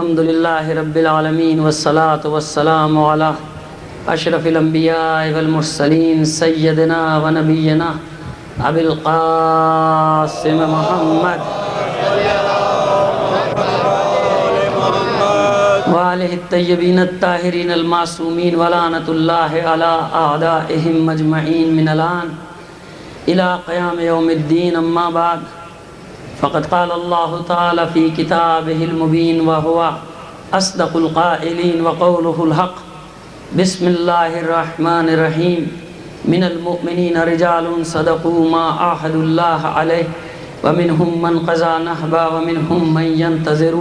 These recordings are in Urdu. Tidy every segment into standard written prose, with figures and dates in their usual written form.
الحمد لله رب العالمين والصلاة والسلام على أشرف الأنبياء والمرسلين سيدنا ونبينا أبي القاسم محمد وآله الطيبين الطاهرين المعصومين ولعنة الله على أعدائهم أجمعين من الآن إلى قيام يوم الدين. أما بعد فقد قال الله تعالى في كتابه المبين وهو أصدق القائلين وقوله الحق. بسم الله الرحمن الرحيم. من المؤمنين رجال صدقوا ما عاهدوا الله عليه ومنهم من قضى نحبا ومنهم من ينتظر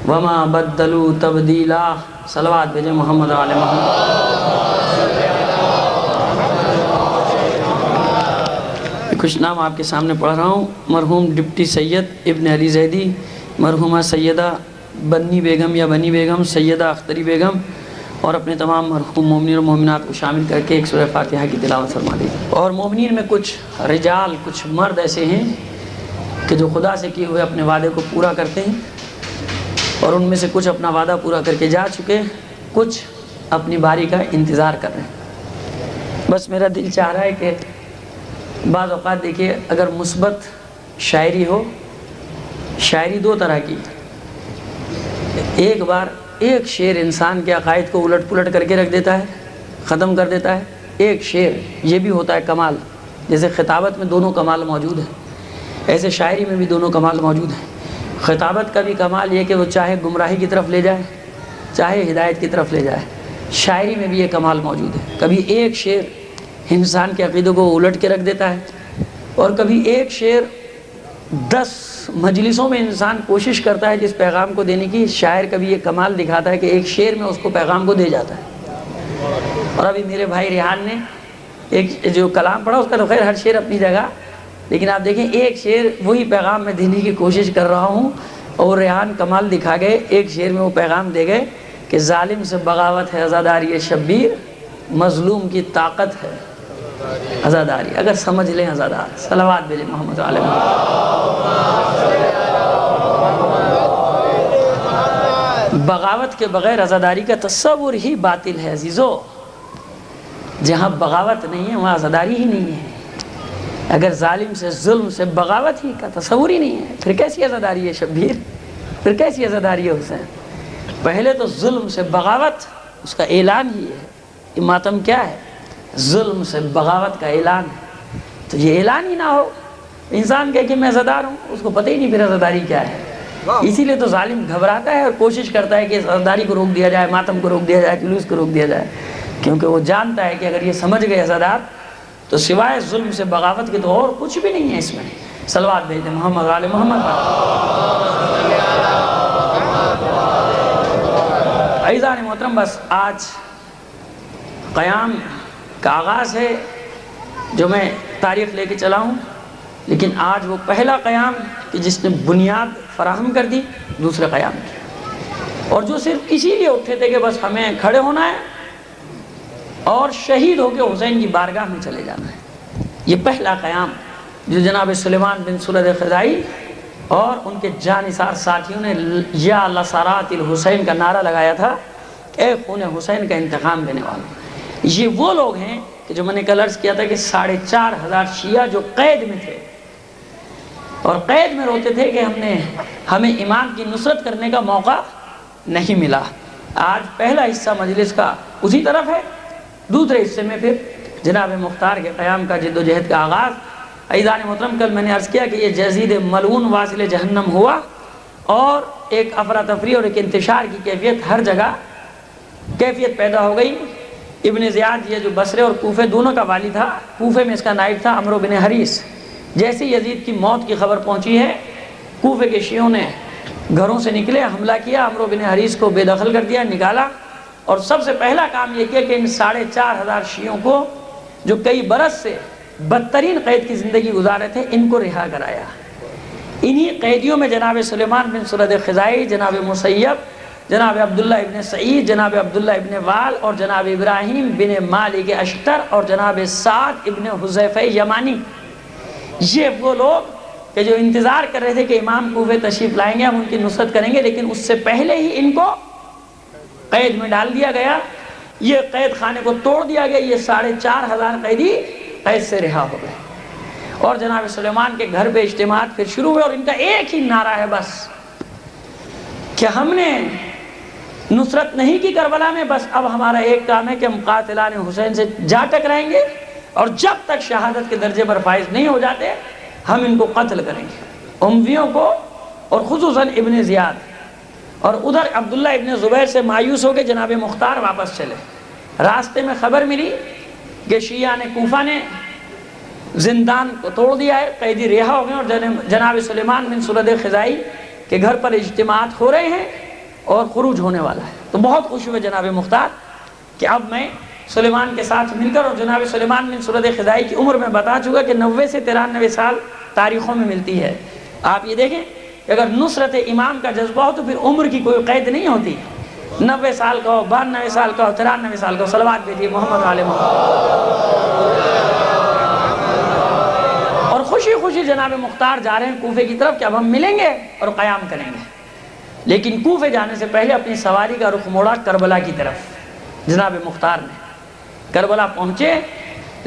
وما بدلوا تبدیلا. صلوات بھیجیں محمد علیہ محمد. کچھ نام آپ کے سامنے پڑھ رہا ہوں. مرحوم ڈپٹی سید ابن علی زیدی، مرحومہ سیدہ بنی بیگم یا بنی بیگم، سیدہ اختری بیگم، اور اپنے تمام مرحوم مومنین اور مومنات کو شامل کر کے ایک سورہ فاتحہ کی تلاوت فرما دیجیے. اور مومنین میں کچھ رجال، کچھ مرد ایسے ہیں کہ جو خدا سے کیے ہوئے اپنے وعدے کو پورا کرتے ہیں، اور ان میں سے کچھ اپنا وعدہ پورا کر کے جا چکے، کچھ اپنی باری کا انتظار کر رہے ہیں. بس میرا دل چاہ رہا ہے کہ بعض اوقات دیکھیے، اگر مثبت شاعری ہو، شاعری دو طرح کی، ایک بار ایک شعر انسان کے عقائد کو الٹ پلٹ کر کے رکھ دیتا ہے، ختم کر دیتا ہے. ایک شعر یہ بھی ہوتا ہے کمال. جیسے خطابت میں دونوں کمال موجود ہیں، ایسے شاعری میں بھی دونوں کمال موجود ہیں. خطابت کا بھی کمال یہ کہ وہ چاہے گمراہی کی طرف لے جائے، چاہے ہدایت کی طرف لے جائے. شاعری میں بھی یہ کمال موجود ہے. کبھی ایک شعر انسان کے عقیدوں کو الٹ کے رکھ دیتا ہے، اور کبھی ایک شعر 10 مجلسوں میں انسان کوشش کرتا ہے جس پیغام کو دینے کی. شاعر کبھی یہ کمال دکھاتا ہے کہ ایک شعر میں اس کو پیغام کو دے جاتا ہے. اور ابھی میرے بھائی ریحان نے ایک جو کلام پڑھا، اس کا تو خیر ہر شعر اپنی جگہ، لیکن آپ دیکھیں ایک شعر وہی پیغام میں دینے کی کوشش کر رہا ہوں، اور ریحان کمال دکھا گئے. ایک شعر میں وہ پیغام دے گئے کہ ظالم سے بغاوت ہے عزاداری شبیر، مظلوم کی طاقت ہے عزاداری. اگر سمجھ لیں عزادار. صلوات بھیجیں محمد علیہ محمد. بغاوت کے بغیر عزاداری کا تصور ہی باطل ہے عزیزو. جہاں بغاوت نہیں ہے وہاں عزاداری ہی نہیں ہے. اگر ظالم سے، ظلم سے بغاوت ہی کا تصور ہی نہیں ہے، پھر کیسی عزاداری ہے شبیر؟ پھر کیسی عزاداری ہے حسین؟ پہلے تو ظلم سے بغاوت، اس کا اعلان ہی ہے. یہ ماتم کیا ہے؟ ظلم سے بغاوت کا اعلان ہے. تو یہ اعلان ہی نہ ہو، انسان کہے کہ میں عزادار ہوں، اس کو پتہ ہی نہیں پھر عزاداری کیا ہے. اسی لیے تو ظالم گھبراتا ہے اور کوشش کرتا ہے کہ اس عزاداری کو روک دیا جائے، ماتم کو روک دیا جائے، جلوس کو روک دیا جائے، کیونکہ وہ جانتا ہے کہ اگر یہ سمجھ گئے عزادار تو سوائے ظلم سے بغاوت کے تو اور کچھ بھی نہیں ہے اس میں. صلوات بھیجتے محمد علیہ محمد. عزیزان محترم، بس آج قیام کا آغاز ہے جو میں تاریخ لے کے چلا ہوں، لیکن آج وہ پہلا قیام کہ جس نے بنیاد فراہم کر دی دوسرے قیام کی، اور جو صرف اسی لیے اٹھے تھے کہ بس ہمیں کھڑے ہونا ہے اور شہید ہو کے حسین کی بارگاہ میں چلے جانا ہے. یہ پہلا قیام جو جناب سلیمان بن سرد خزائی اور ان کے جانثار ساتھیوں نے یا لسارات الحسین کا نعرہ لگایا تھا، اے خون حسین کا انتقام لینے والوں. یہ وہ لوگ ہیں کہ جو میں نے کل عرض کیا تھا کہ 4,500 شیعہ جو قید میں تھے، اور قید میں روتے تھے کہ ہمیں امام کی نصرت کرنے کا موقع نہیں ملا. آج پہلا حصہ مجلس کا اسی طرف ہے، دوسرے حصے میں پھر جناب مختار کے قیام کا جد و جہد کا آغاز. عزیزان محترم، کل میں نے عرض کیا کہ یہ یزید ملعون واصل جہنم ہوا، اور ایک افراتفری اور ایک انتشار کی کیفیت ہر جگہ کیفیت پیدا ہو گئی. ابن زیاد یہ جو بصرے اور کوفے دونوں کا والی تھا، کوفے میں اس کا نائب تھا عمرو بن حریث. جیسے یزید کی موت کی خبر پہنچی ہے، کوفے کے شیعوں نے گھروں سے نکلے، حملہ کیا، عمرو بن حریث کو بے دخل کر دیا، نکالا، اور سب سے پہلا کام یہ کیا کہ ان 4,500 شیعوں کو جو کئی برس سے بدترین قید کی زندگی گزارے تھے، ان کو رہا کرایا. انہی قیدیوں میں جناب سلیمان بن سرد خزائی، جناب مسیب، جناب عبداللہ ابن سعید، جناب عبداللہ ابن وال، اور جناب ابراہیم بن مالک اشتر، اور جناب سعد ابن حذیفہ یمانی، یہ وہ لوگ کہ جو انتظار کر رہے تھے کہ امام کوفے تشریف لائیں گے، ہم ان کی نصرت کریں گے، لیکن اس سے پہلے ہی ان کو قید میں ڈال دیا گیا، یہ قید خانے کو توڑ دیا گیا، یہ 4,500 قیدی قید سے رہا ہو گئے۔ اور جناب سلیمان کے گھر پہ اجتماعات پھر شروع ہوئے، اور ان کا ایک ہی نعرہ ہے بس کہ ہم نے نصرت نہیں کی کربلا میں، بس اب ہمارا ایک کام ہے کہ ہم قاتلان حسین سے جا ٹکرائیں گے، اور جب تک شہادت کے درجے پر فائز نہیں ہو جاتے ہم ان کو قتل کریں گے، امویوں کو، اور خصوصاً ابن زیاد۔ اور ادھر عبداللہ ابن زبیر سے مایوس ہو کے جناب مختار واپس چلے۔ راستے میں خبر ملی کہ شیعہ نے کوفہ نے زندان کو توڑ دیا ہے، قیدی رہا ہو گئے، اور جناب سلیمان بن سرد خزائی کے گھر پر اجتماعات ہو رہے ہیں اور خروج ہونے والا ہے۔ تو بہت خوش ہوئے جناب مختار کہ اب میں سلیمان کے ساتھ مل کر، اور جناب سلیمان بن سرد خزائی کی عمر میں بتا چکا کہ 90 سے 93 سال تاریخوں میں ملتی ہے۔ آپ یہ دیکھیں کہ اگر نصرت امام کا جذبہ ہو تو پھر عمر کی کوئی قید نہیں ہوتی، 90 سال کا ہو، 92 سال کا ہو، 93 سال کا ہو۔ صلوات بھیجیے محمد علیہ محمد۔ اور خوشی خوشی جناب مختار جا رہے ہیں کوفے کی طرف کہ اب ہم ملیں گے اور قیام کریں گے، لیکن کوفے جانے سے پہلے اپنی سواری کا رخ موڑا کربلا کی طرف۔ جناب مختار نے کربلا پہنچے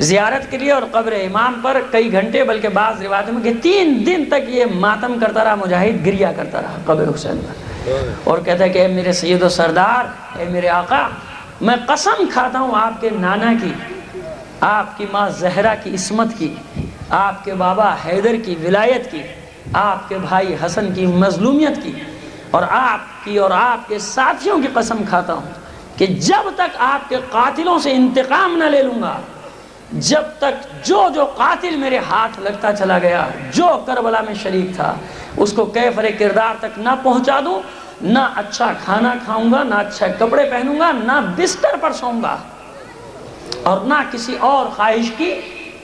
زیارت کے لیے، اور قبر امام پر کئی گھنٹے، بلکہ بعض روایتوں میں کہ 3 دن تک یہ ماتم کرتا رہا، مجاہد گریا کرتا رہا قبر حسین پر، اور کہتا ہے کہ اے میرے سید و سردار، اے میرے آقا، میں قسم کھاتا ہوں آپ کے نانا کی، آپ کی ماں زہرا کی عصمت کی، آپ کے بابا حیدر کی ولایت کی، آپ کے بھائی حسن کی مظلومیت کی، اور آپ کی اور آپ کے ساتھیوں کی قسم کھاتا ہوں کہ جب تک آپ کے قاتلوں سے انتقام نہ لے لوں گا، جب تک جو قاتل میرے ہاتھ لگتا چلا گیا، جو کربلا میں شریک تھا، اس کو کیفر کردار تک نہ پہنچا دوں، نہ اچھا کھانا کھاؤں گا، نہ اچھا کپڑے پہنوں گا، نہ بستر پر سوؤں گا، اور نہ کسی اور خواہش کی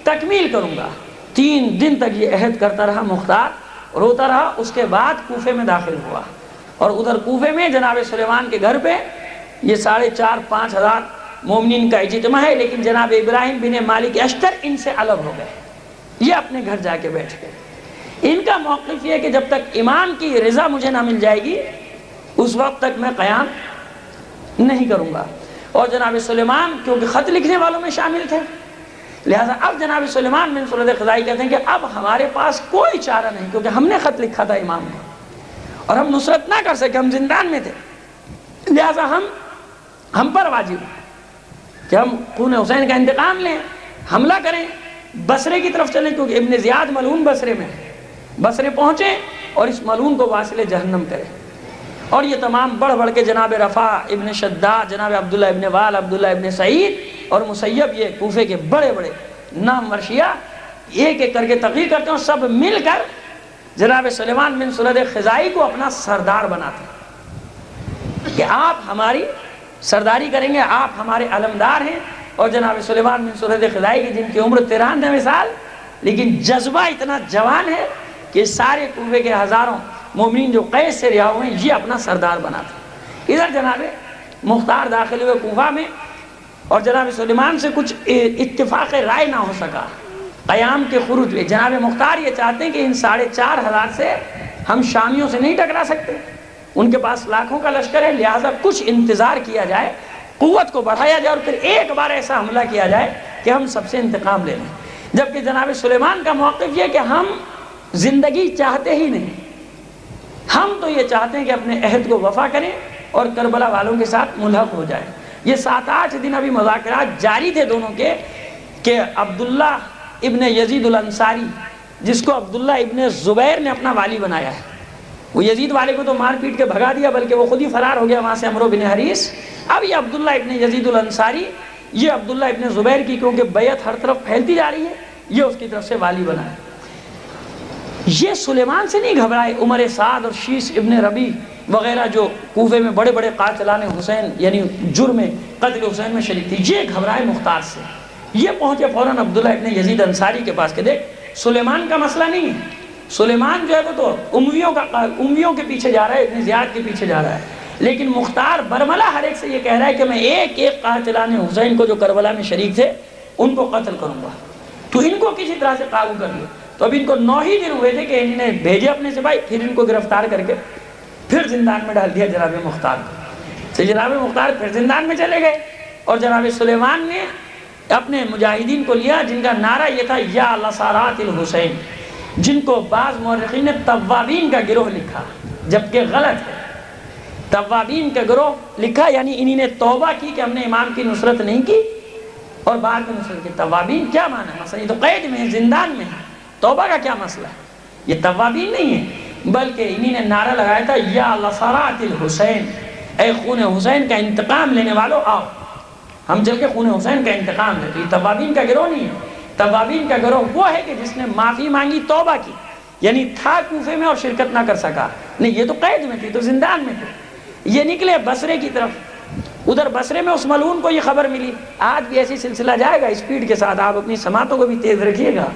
تکمیل کروں گا۔ 3 دن تک یہ عہد کرتا رہا مختار، روتا رہا۔ اس کے بعد کوفے میں داخل ہوا، اور ادھر کوفے میں جناب سلیمان کے گھر پہ یہ 4,500-5 ہزار مومنین کا اجتماع ہے، لیکن جناب ابراہیم بن مالک اشتر ان سے الگ ہو گئے، یہ اپنے گھر جا کے بیٹھ گئے۔ ان کا موقف یہ ہے کہ جب تک امام کی رضا مجھے نہ مل جائے گی اس وقت تک میں قیام نہیں کروں گا۔ اور جناب سلیمان کیونکہ خط لکھنے والوں میں شامل تھے، لہٰذا اب جناب سلیمان بن سرد خزائی کہتے ہیں کہ اب ہمارے پاس کوئی چارہ نہیں، کیونکہ ہم نے خط لکھا تھا امام کو، اور ہم نصرت نہ کر سکے، ہم زندان میں تھے، لہٰذا ہم پر واجب ہے کہ ہم خون حسین کا انتقام لیں، حملہ کریں، بصرے کی طرف چلیں، کیونکہ ابن زیاد ملعون بصرے میں ہے، بصرے پہنچیں اور اس ملعون کو واصل جہنم کریں۔ اور یہ تمام بڑھ بڑھ کے جناب رفاع ابن شداد، جناب عبداللہ ابن وال، عبداللہ ابن سعید اور مسیب، یہ کوفے کے بڑے بڑے نامور شیعہ ایک ایک کر کے تقریر کرتے ہیں، اور سب مل کر جناب سلیمان بن سرد خزائی کو اپنا سردار بناتے ہیں کہ آپ ہماری سرداری کریں گے، آپ ہمارے علمدار ہیں۔ اور جناب سلیمان بن سرد خزائی کی جن کی عمر 93 سال، لیکن جذبہ اتنا جوان ہے کہ سارے کوفے کے ہزاروں مومنین جو قید سے رہا ہوئے ہیں یہ اپنا سردار بناتے ہیں۔ ادھر جناب مختار داخل ہوئے کوفہ میں، اور جناب سلیمان سے کچھ اتفاق رائے نہ ہو سکا قیام کے خروج میں۔ جناب مختار یہ چاہتے ہیں کہ ان 4,500 سے ہم شامیوں سے نہیں ٹکرا سکتے، ان کے پاس لاکھوں کا لشکر ہے، لہٰذا کچھ انتظار کیا جائے، قوت کو بڑھایا جائے، اور پھر ایک بار ایسا حملہ کیا جائے کہ ہم سب سے انتقام لے لیں۔ جبکہ جناب سلیمان کا موقف یہ کہ ہم زندگی چاہتے ہی نہیں، ہم تو یہ چاہتے ہیں کہ اپنے عہد کو وفا کریں اور کربلا والوں کے ساتھ ملحق ہو جائیں۔ یہ 7-8 دن ابھی مذاکرات جاری تھے دونوں کے کہ عبداللہ ابن یزید الانصاری، جس کو عبداللہ ابن زبیر نے اپنا والی بنایا ہے، وہ یزید والے کو تو مار پیٹ کے بھگا دیا، بلکہ وہ خود ہی فرار ہو گیا وہاں سے، عمرو بن حریث۔ اب یہ عبداللہ ابن یزید الانصاری، یہ عبداللہ ابن زبیر کی کیونکہ بیعت ہر طرف پھیلتی جا رہی ہے، یہ اس کی طرف سے والی بنا ہے۔ یہ سلیمان سے نہیں گھبرائے، عمر سعد اور شیس ابن ربی وغیرہ جو کوفے میں بڑے بڑے قاتلان حسین یعنی جرم قتل حسین میں شریک تھی، یہ گھبرائے مختار سے۔ یہ پہنچے فوراً عبداللہ ابن یزید انصاری کے پاس کہ دیکھ سلیمان کا مسئلہ نہیں ہے، سلیمان جو ہے وہ تو امویوں کے پیچھے جا رہا ہے، ابن زیاد کے پیچھے جا رہا ہے، لیکن مختار برملا ہر ایک سے یہ کہہ رہا ہے کہ میں ایک ایک قاتلان حسین کو جو کربلا میں شریک تھے ان کو قتل کروں گا، تو ان کو کسی طرح سے قابو کر لو۔ تو اب ان کو 9 ہی دن ہوئے تھے کہ انہوں نے بھیجے اپنے سپاہی، پھر ان کو گرفتار کر کے پھر زندان میں ڈال دیا جناب مختار کو۔ تو جناب مختار پھر زندان میں چلے گئے، اور جناب سلیمان نے اپنے مجاہدین کو لیا، جن کا نعرہ یہ تھا یا لسارات الحسین، جن کو بعض مورخین نے توابین کا گروہ لکھا، جبکہ غلط ہے۔ توابین کا گروہ لکھا یعنی انہی نے توبہ کی کہ ہم نے امام کی نصرت نہیں کی اور بعد میں نصرت کی۔ توابین کیا معنی ہے؟ مثلا یہ تو قید میں ہے، زندان میں ہے، توبہ کا کیا مسئلہ ہے؟ یہ توابین نہیں ہے، بلکہ انہی نے نعرہ لگایا تھا یا لسارات الحسین، اے خون حسین کا انتقام لینے والوں آؤ، ہم چل کے خون حسین کا انتقام لے۔ تو یہ توابین کا گروہ نہیں ہے۔ توابین کا گروہ وہ ہے کہ جس نے معافی مانگی، توبہ کی، یعنی تھا کوفے میں اور شرکت نہ کر سکا، نہیں یہ تو قید میں تھی، تو زندان میں تھے۔ یہ نکلے بصرے کی طرف، ادھر بصرے میں اس ملعون کو یہ خبر ملی۔ آج بھی ایسی سلسلہ جائے گا اسپیڈ کے ساتھ، آپ اپنی سماعتوں کو بھی تیز رکھیے گا،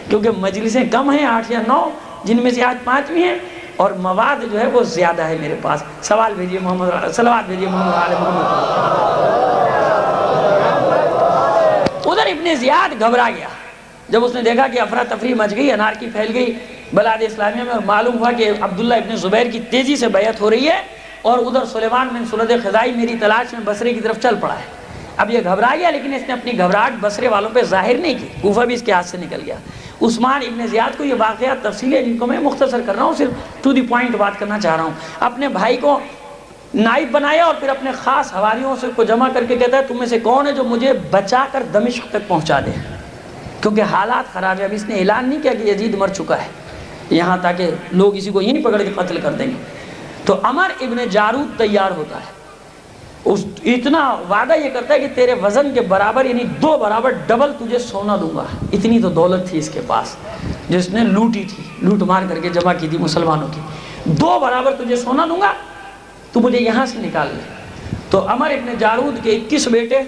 کیونکہ مجلسیں کم ہیں، 8 یا 9، جن میں سے آج 5 ہیں، اور مواد جو ہے وہ زیادہ ہے میرے پاس۔ سوال بھیجیے محمد، صلوات بھیجیے محمد آل محمد۔ ادھر ابن زیاد گھبرا گیا جب اس نے دیکھا کہ افراتفری مچ گئی، انارکی پھیل گئی بلاد اسلامیہ میں، اور معلوم ہوا کہ عبداللہ ابن زبیر کی تیزی سے بیعت ہو رہی ہے، اور ادھر سلیمان بن سرد خزائی میری تلاش میں بصرے کی طرف چل پڑا ہے۔ اب یہ گھبرا گیا، لیکن اس نے اپنی گھبراہٹ بصرے والوں پہ ظاہر نہیں کی، کوفہ بھی اس کے ہاتھ سے نکل گیا۔ عثمان ابن زیاد کو یہ واقعات تفصیلیں جن کو میں مختصر کر رہا ہوں، صرف ٹو دی پوائنٹ بات کرنا چاہ رہا ہوں۔ اپنے بھائی کو نائب بنایا اور پھر اپنے خاص حواریوں سے کو جمع کر کے کہتا ہے تم میں سے کون ہے جو مجھے بچا کر دمشق تک پہنچا دے، کیونکہ حالات خراب ہے۔ اب اس نے اعلان نہیں کیا کہ یزید مر چکا ہے، یہاں تاکہ لوگ اسی کو یہیں پکڑ کے قتل کر دیں گے۔ تو عمر ابن جارود تیار ہوتا ہے، اتنا وعدہ یہ کرتا ہے کہ تیرے وزن کے برابر یعنی 2 برابر ڈبل تجھے سونا دوں گا۔ اتنی تو دولت تھی اس کے پاس جس نے لوٹی تھی، لوٹ مار کر کے جمع کی تھی مسلمانوں کی۔ 2 برابر تجھے سونا دوں گا، تو مجھے یہاں سے نکال لے۔ تو عمر ابن جارود کے 21 بیٹے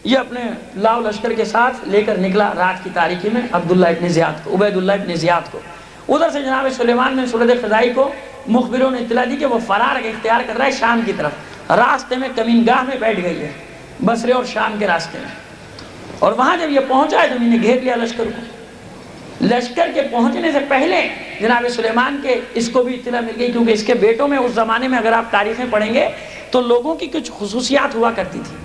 یہ اپنے لاؤ لشکر کے ساتھ لے کر نکلا رات کی تاریکی میں عبداللہ ابن زیاد کو، عبیداللہ ابن زیاد کو۔ ادھر سے جناب سلیمان بن سرد خزائی کو مخبروں نے اطلاع دی کہ وہ فرار اختیار کر رہا ہے شام کی طرف، راستے میں کمینگاہ میں بیٹھ گئی ہے، بصرے اور شام کے راستے میں۔ اور وہاں جب یہ پہنچا ہے تو انہیں گھیر لیا لشکر کو۔ لشکر کے پہنچنے سے پہلے جناب سلیمان کے اس کو بھی اطلاع مل گئی، کیونکہ اس کے بیٹوں میں اس زمانے میں اگر آپ تاریخیں پڑھیں گے تو لوگوں کی کچھ خصوصیات ہوا کرتی تھی۔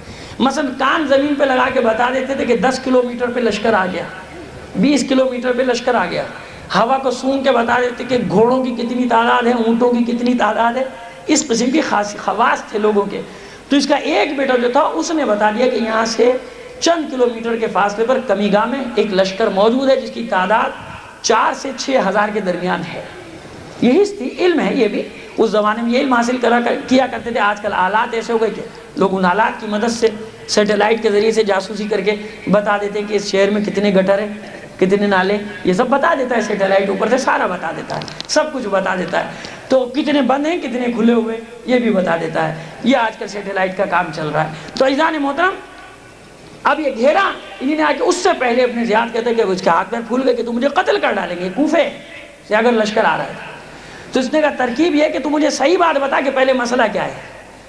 مثلا کان زمین پہ لگا کے بتا دیتے تھے کہ 10 کلومیٹر پہ لشکر آ گیا، 20 کلومیٹر پہ لشکر آ گیا۔ ہوا کو سونگ کے بتا دیتے کہ گھوڑوں کی کتنی تعداد ہے، اونٹوں کی کتنی تعداد ہے۔ اس قسم کی خواص تھے لوگوں کے۔ تو اس کا ایک بیٹا جو تھا اس نے بتا دیا کہ یہاں سے چند کلومیٹر کے فاصلے پر کمیگاہ میں ایک لشکر موجود ہے جس کی تعداد 4 سے 6 ہزار کے درمیان ہے۔ یہی تھی، علم ہے یہ بھی، اس زمانے میں یہ علم حاصل کیا کرتے تھے۔ آج کل آلات ایسے ہو گئے کہ لوگ ان آلات کی مدد سے سیٹلائٹ کے ذریعے سے جاسوسی کر کے بتا دیتے ہیں کہ اس شہر میں کتنے گٹر ہیں، کتنے نالے، یہ سب بتا دیتا ہے سیٹلائٹ، اوپر سے سارا بتا دیتا ہے، سب کچھ بتا دیتا ہے۔ تو کتنے بند ہیں کتنے کھلے ہوئے یہ بھی بتا دیتا ہے۔ یہ آج کل سیٹلائٹ کا کام چل رہا ہے۔ تو عزیزان محترم، اب یہ گھیرا انہی نے آ کے، اس سے پہلے اپنے زیاد کہتے کہ اس کے ہاتھ پیر پھول گئے کہ تو مجھے قتل کر ڈالیں گے، کوفے سے اگر لشکر آ رہا ہے تو اس نے کہا ترکیب یہ کہ تو مجھے صحیح بات بتا کہ پہلے مسئلہ کیا ہے۔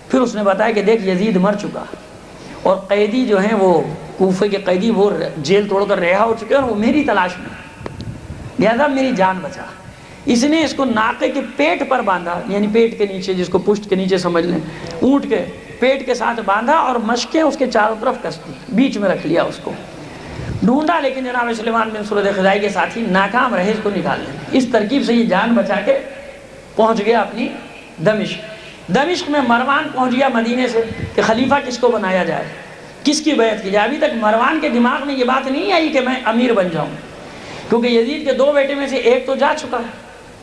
پھر اس نے بتایا کہ دیکھ یزید مر چکا، اور قیدی جو ہیں وہ کوفے کے قیدی وہ جیل توڑ کر رہا ہو چکے ہیں، اور وہ میری تلاش میں، لہذا میری جان بچا۔ اس نے اس کو ناقے کے پیٹ پر باندھا، یعنی پیٹ کے نیچے، جس کو پشت کے نیچے سمجھ لیں، اونٹ کے پیٹ کے ساتھ باندھا، اور مشقیں اس کے چاروں طرف کس دی، بیچ میں رکھ لیا اس کو۔ ڈھونڈا لیکن جناب سلیمان بن سرد خزائی کے ساتھی ناکام رہے اس کو نکالنے میں۔ اس ترکیب سے یہ جان بچا کے پہنچ گیا اپنی دمشق۔ دمشق میں مروان پہنچ گیا مدینے سے کہ خلیفہ کس کو بنایا جائے، کس کی بیعت کی جائے۔ ابھی تک مروان کے دماغ میں یہ بات نہیں آئی کہ میں امیر بن جاؤں، کیونکہ یزید کے 2 بیٹے میں سے ایک تو جا چکا ہے،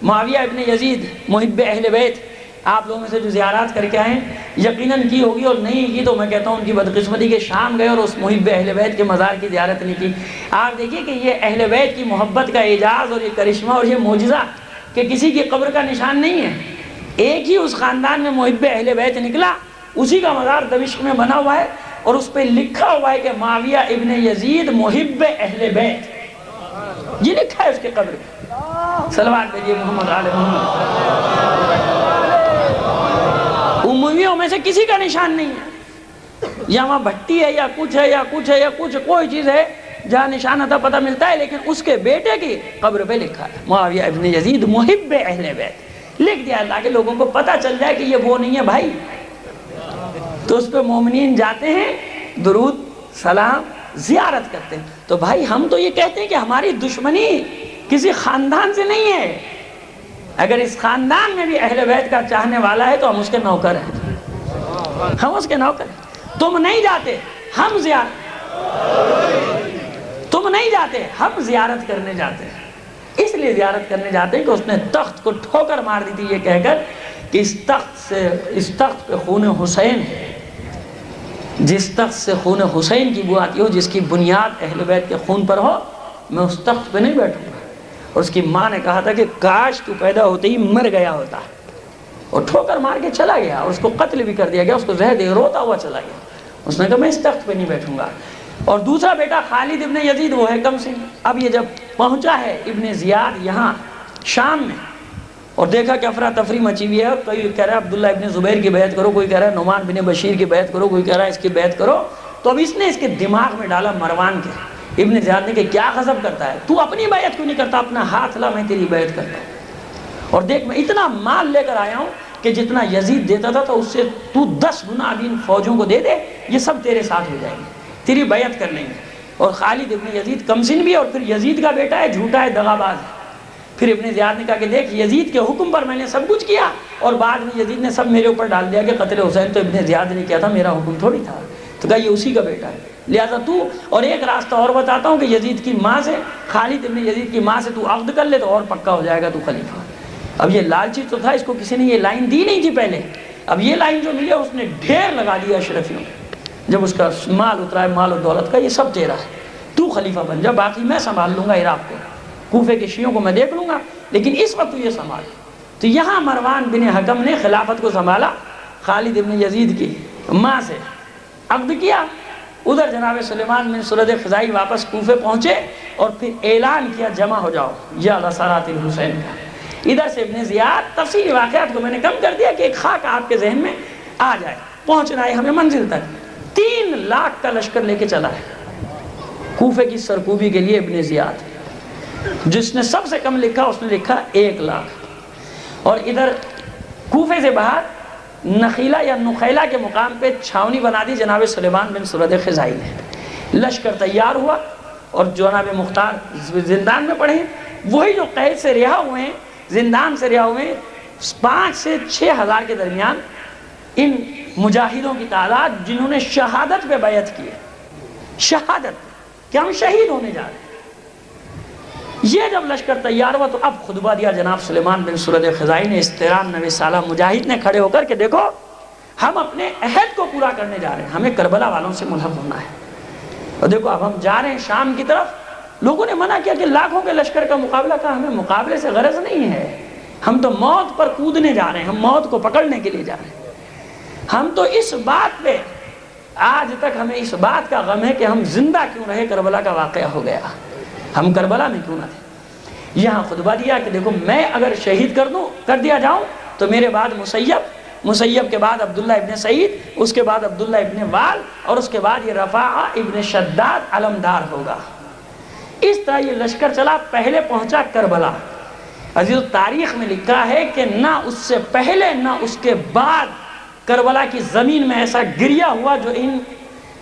معاویہ ابن یزید محب اہل بیت۔ آپ لوگوں میں سے جو زیارات کر کے آئے ہیں یقیناً کی ہوگی، اور نہیں کی تو میں کہتا ہوں ان کی بدقسمتی کے شام گئے اور اس محب اہل بیت کے مزار کی زیارت نہیں کی۔ آپ دیکھیے کہ یہ اہل بیت کی محبت کا اعجاز اور یہ کرشمہ اور یہ معجزہ کہ کسی کی قبر کا نشان نہیں ہے، ایک ہی اس خاندان میں محب اہل بیت نکلا، اسی کا مزار دمشق میں بنا ہوا ہے، اور اس پہ لکھا ہوا ہے کہ معاویہ ابن یزید محب اہل بیت، یہ لکھا ہے اس کے قبر پہ۔ صلوات بھیجیے محمد آل محمد۔ امویوں میں سے کسی کا نشان نہیں ہے، یا وہاں بھٹی ہے یا کچھ ہے یا کچھ ہے یا کچھ، کوئی چیز ہے جہاں نشان تھا پتہ ملتا ہے، لیکن اس کے بیٹے کی قبر پہ لکھا ہے معاویہ ابن یزید محب اہل بیت، لکھ دیا اللہ کے لوگوں کو پتہ چل جائے کہ یہ وہ نہیں ہے بھائی۔ تو اس پہ مومنین جاتے ہیں، درود سلام زیارت کرتے ہیں۔ تو بھائی ہم تو یہ کہتے ہیں کہ ہماری دشمنی کسی خاندان سے نہیں ہے، اگر اس خاندان میں بھی اہل بیت کا چاہنے والا ہے تو ہم اس کے نوکر ہیں، ہم اس کے نوکر ہیں۔ تم نہیں جاتے، ہم تم نہیں جاتے، ہم زیارت کرنے جاتے ہیں۔ اس لیے زیارت کرنے جاتے ہیں کہ اس نے تخت کو ٹھوکر مار دی تھی یہ کہہ کر کہ اس تخت پہ خون حسین ہے، جس تخت سے خون حسین کی بو آتی ہو، جس کی بنیاد اہل بیت کے خون پر ہو، میں اس تخت پہ نہیں بیٹھوں گا۔ اور اس کی ماں نے کہا تھا کہ کاش تو پیدا ہوتے ہی مر گیا ہوتا، اور ٹھوکر مار کے چلا گیا، اور اس کو قتل بھی کر دیا گیا، اس کو زہر دے روتا ہوا چلا گیا۔ اس نے کہا میں اس تخت پہ نہیں بیٹھوں گا۔ اور دوسرا بیٹا خالد ابن یزید وہ ہے کم سن۔ اب یہ جب پہنچا ہے ابن زیاد یہاں شام میں، اور دیکھا کہ افراتفری مچی ہوئی ہے، کوئی کہہ رہا ہے عبداللہ ابن زبیر کی بیعت کرو، کوئی کہہ رہا ہے نعمان بن بشیر کی بیعت کرو، کوئی کہہ رہا ہے اس کی بیعت کرو۔ تو اب اس نے اس کے دماغ میں ڈالا مروان کے، ابن زیاد نے کہ کیا غضب کرتا ہے تو اپنی بیعت کیوں نہیں کرتا، اپنا ہاتھ لا میں تیری بیعت کرتا ہوں، اور دیکھ میں اتنا مال لے کر آیا ہوں کہ جتنا یزید دیتا تھا تو اس سے تو 10 گنا ابھی ان فوجوں کو دے دے، یہ سب تیرے ساتھ ہو جائیں گے، تیری بیعت کر لیں گے۔ اور خالد ابن یزید کمسن بھی، اور پھر یزید کا بیٹا ہے، جھوٹا ہے، دغاباز ہے۔ پھر ابن زیاد نے کہا کہ دیکھ یزید کے حکم پر میں نے سب کچھ کیا، اور بعد میں یزید نے سب میرے اوپر ڈال دیا کہ قتل حسین تو ابن زیاد نے کیا تھا، میرا حکم تھوڑی تھا۔ تو کہا یہ اسی کا بیٹا ہے، لہذا تو، اور ایک راستہ اور بتاتا ہوں کہ یزید کی ماں سے، خالد ابن یزید کی ماں سے تو عقد کر لے تو اور پکا ہو جائے گا تو خلیفہ۔ اب یہ لالچی تو تھا، اس کو کسی نے یہ لائن دی نہیں تھی پہلے، اب یہ لائن جو ملی اس نے ڈھیر لگا دیا اشرفیوں، جب اس کا مال اترا ہے، مال و دولت کا، یہ سب تیرا ہے، تو خلیفہ بن جا، باقی میں سنبھال لوں گا عراق کو، کوفے کے شیعوں کو میں دیکھ لوں گا، لیکن اس وقت یہ سنبھال۔ تو یہاں مروان بن حکم نے خلافت کو سنبھالا، خالد ابن یزید کی ماں سے عقد کیا۔ ادھر جناب سلیمان بن سرد خزائی واپس کوفے پہنچے اور پھر اعلان کیا جمع ہو جاؤ یا غسارات الحسین کا۔ ادھر سے ابن زیاد، تفصیلی واقعات کو میں نے کم کر دیا کہ ایک خاک آپ کے ذہن میں آ جائے۔ پہنچنا ہے ہمیں منزل تک، 3 لاکھ کا لشکر لے کے چلا ہے کوفے کی سرکوبی کے لیے ابن زیاد۔ جس نے سب سے کم لکھا اس نے لکھا 1 لاکھ۔ اور ادھر کوفے سے باہر نخیلہ یا نخیلہ کے مقام پہ چھاونی بنا دی جناب سلیمان بن سرد خزائی نے۔ لشکر تیار ہوا اور جناب مختار زندان میں پڑے، وہی جو قید سے رہا ہوئے ہیں، زندان سے رہا ہوئے ہیں، 5 سے 6 ہزار کے درمیان ان مجاہدوں کی تعداد جنہوں نے شہادت پہ بیعت کی ہے، شہادت کہ ہم شہید ہونے جا رہے ہیں۔ یہ جب لشکر تیار ہوا تو اب خطبہ دیا جناب سلیمان بن سرد خزائی نے، اس 93 سالہ مجاہد نے کھڑے ہو کر کہ دیکھو ہم اپنے عہد کو پورا کرنے جا رہے ہیں، ہمیں کربلا والوں سے ملحق ہونا ہے، اور دیکھو اب ہم جا رہے ہیں شام کی طرف۔ لوگوں نے منع کیا کہ لاکھوں کے لشکر کا مقابلہ کا، ہمیں مقابلے سے غرض نہیں ہے، ہم تو موت پر کودنے جا رہے ہیں، ہم موت کو پکڑنے کے لیے جا رہے ہیں۔ ہم تو اس بات پہ آج تک ہمیں اس بات کا غم ہے کہ ہم زندہ کیوں رہے، کربلا کا واقعہ ہو گیا، ہم کربلا میں کیوں نہ تھے۔ یہاں خطبہ دیا کہ دیکھو میں اگر شہید کر دیا جاؤں تو میرے بعد مسیب کے بعد عبداللہ ابن سعید، اس کے بعد عبداللہ ابن وال، اور اس کے بعد یہ رفاعہ ابن شداد علمدار ہوگا۔ اس طرح یہ لشکر چلا، پہلے پہنچا کربلا۔ عزیز تاریخ میں لکھا ہے کہ نہ اس سے پہلے نہ اس کے بعد کربلا کی زمین میں ایسا گریہ ہوا جو ان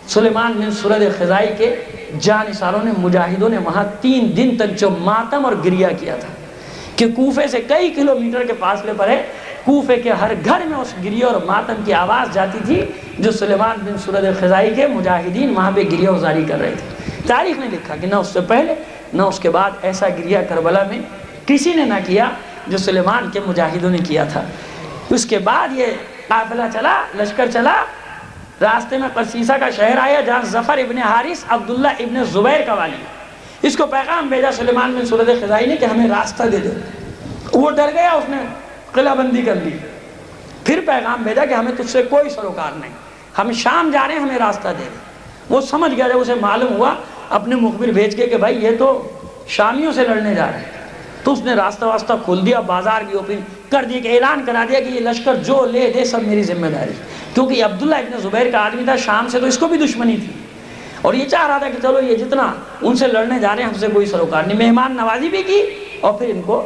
سلیمان بن سرد خزائی کے جانثاروں نے، مجاہدوں نے وہاں 3 دن تک جو ماتم اور گریہ کیا تھا، کہ کوفے سے کئی کلومیٹر کے فاصلے پر ہے، کوفے کے ہر گھر میں اس گریہ اور ماتم کی آواز جاتی تھی جو سلیمان بن سرد خزائی کے مجاہدین وہاں پہ گریہ وزاری کر رہے تھے۔ تاریخ نے لکھا کہ نہ اس سے پہلے نہ اس کے بعد ایسا گریہ کربلا میں کسی نے نہ کیا جو سلیمان کے مجاہدوں نے کیا تھا۔ اس کے بعد یہ قافلہ چلا، لشکر چلا، راستے میں قرسیسہ کا شہر آیا جہاں ظفر ابن حارث عبداللہ ابن زبیر کا والی، اس کو پیغام بھیجا سلیمان بن سرد خزائی نے کہ ہمیں راستہ دے دے۔ وہ ڈر گیا، اس نے قلعہ بندی کر لی، پھر پیغام بھیجا کہ ہمیں تجھ سے کوئی سروکار نہیں، ہم شام جا رہے ہیں، ہمیں راستہ دے دے۔ وہ سمجھ گیا، جب اسے معلوم ہوا اپنے مخبر بھیج کے کہ بھائی یہ تو شامیوں سے لڑنے جا رہے ہیں، تو اس نے راستہ واسطہ کھول دیا، بازار بھی اوپن کر دیا، کہ اعلان کرا دیا کہ یہ لشکر جو لے دے سب میری ذمہ داری، کیونکہ عبداللہ ابن زبیر کا آدمی تھا، شام سے تو اس کو بھی دشمنی تھی۔ اور یہ چاہ رہا تھا کہ چلو یہ جتنا ان سے لڑنے جا رہے ہیں ہم سے کوئی سروکار نہیں، مہمان نوازی بھی کی اور پھر ان کو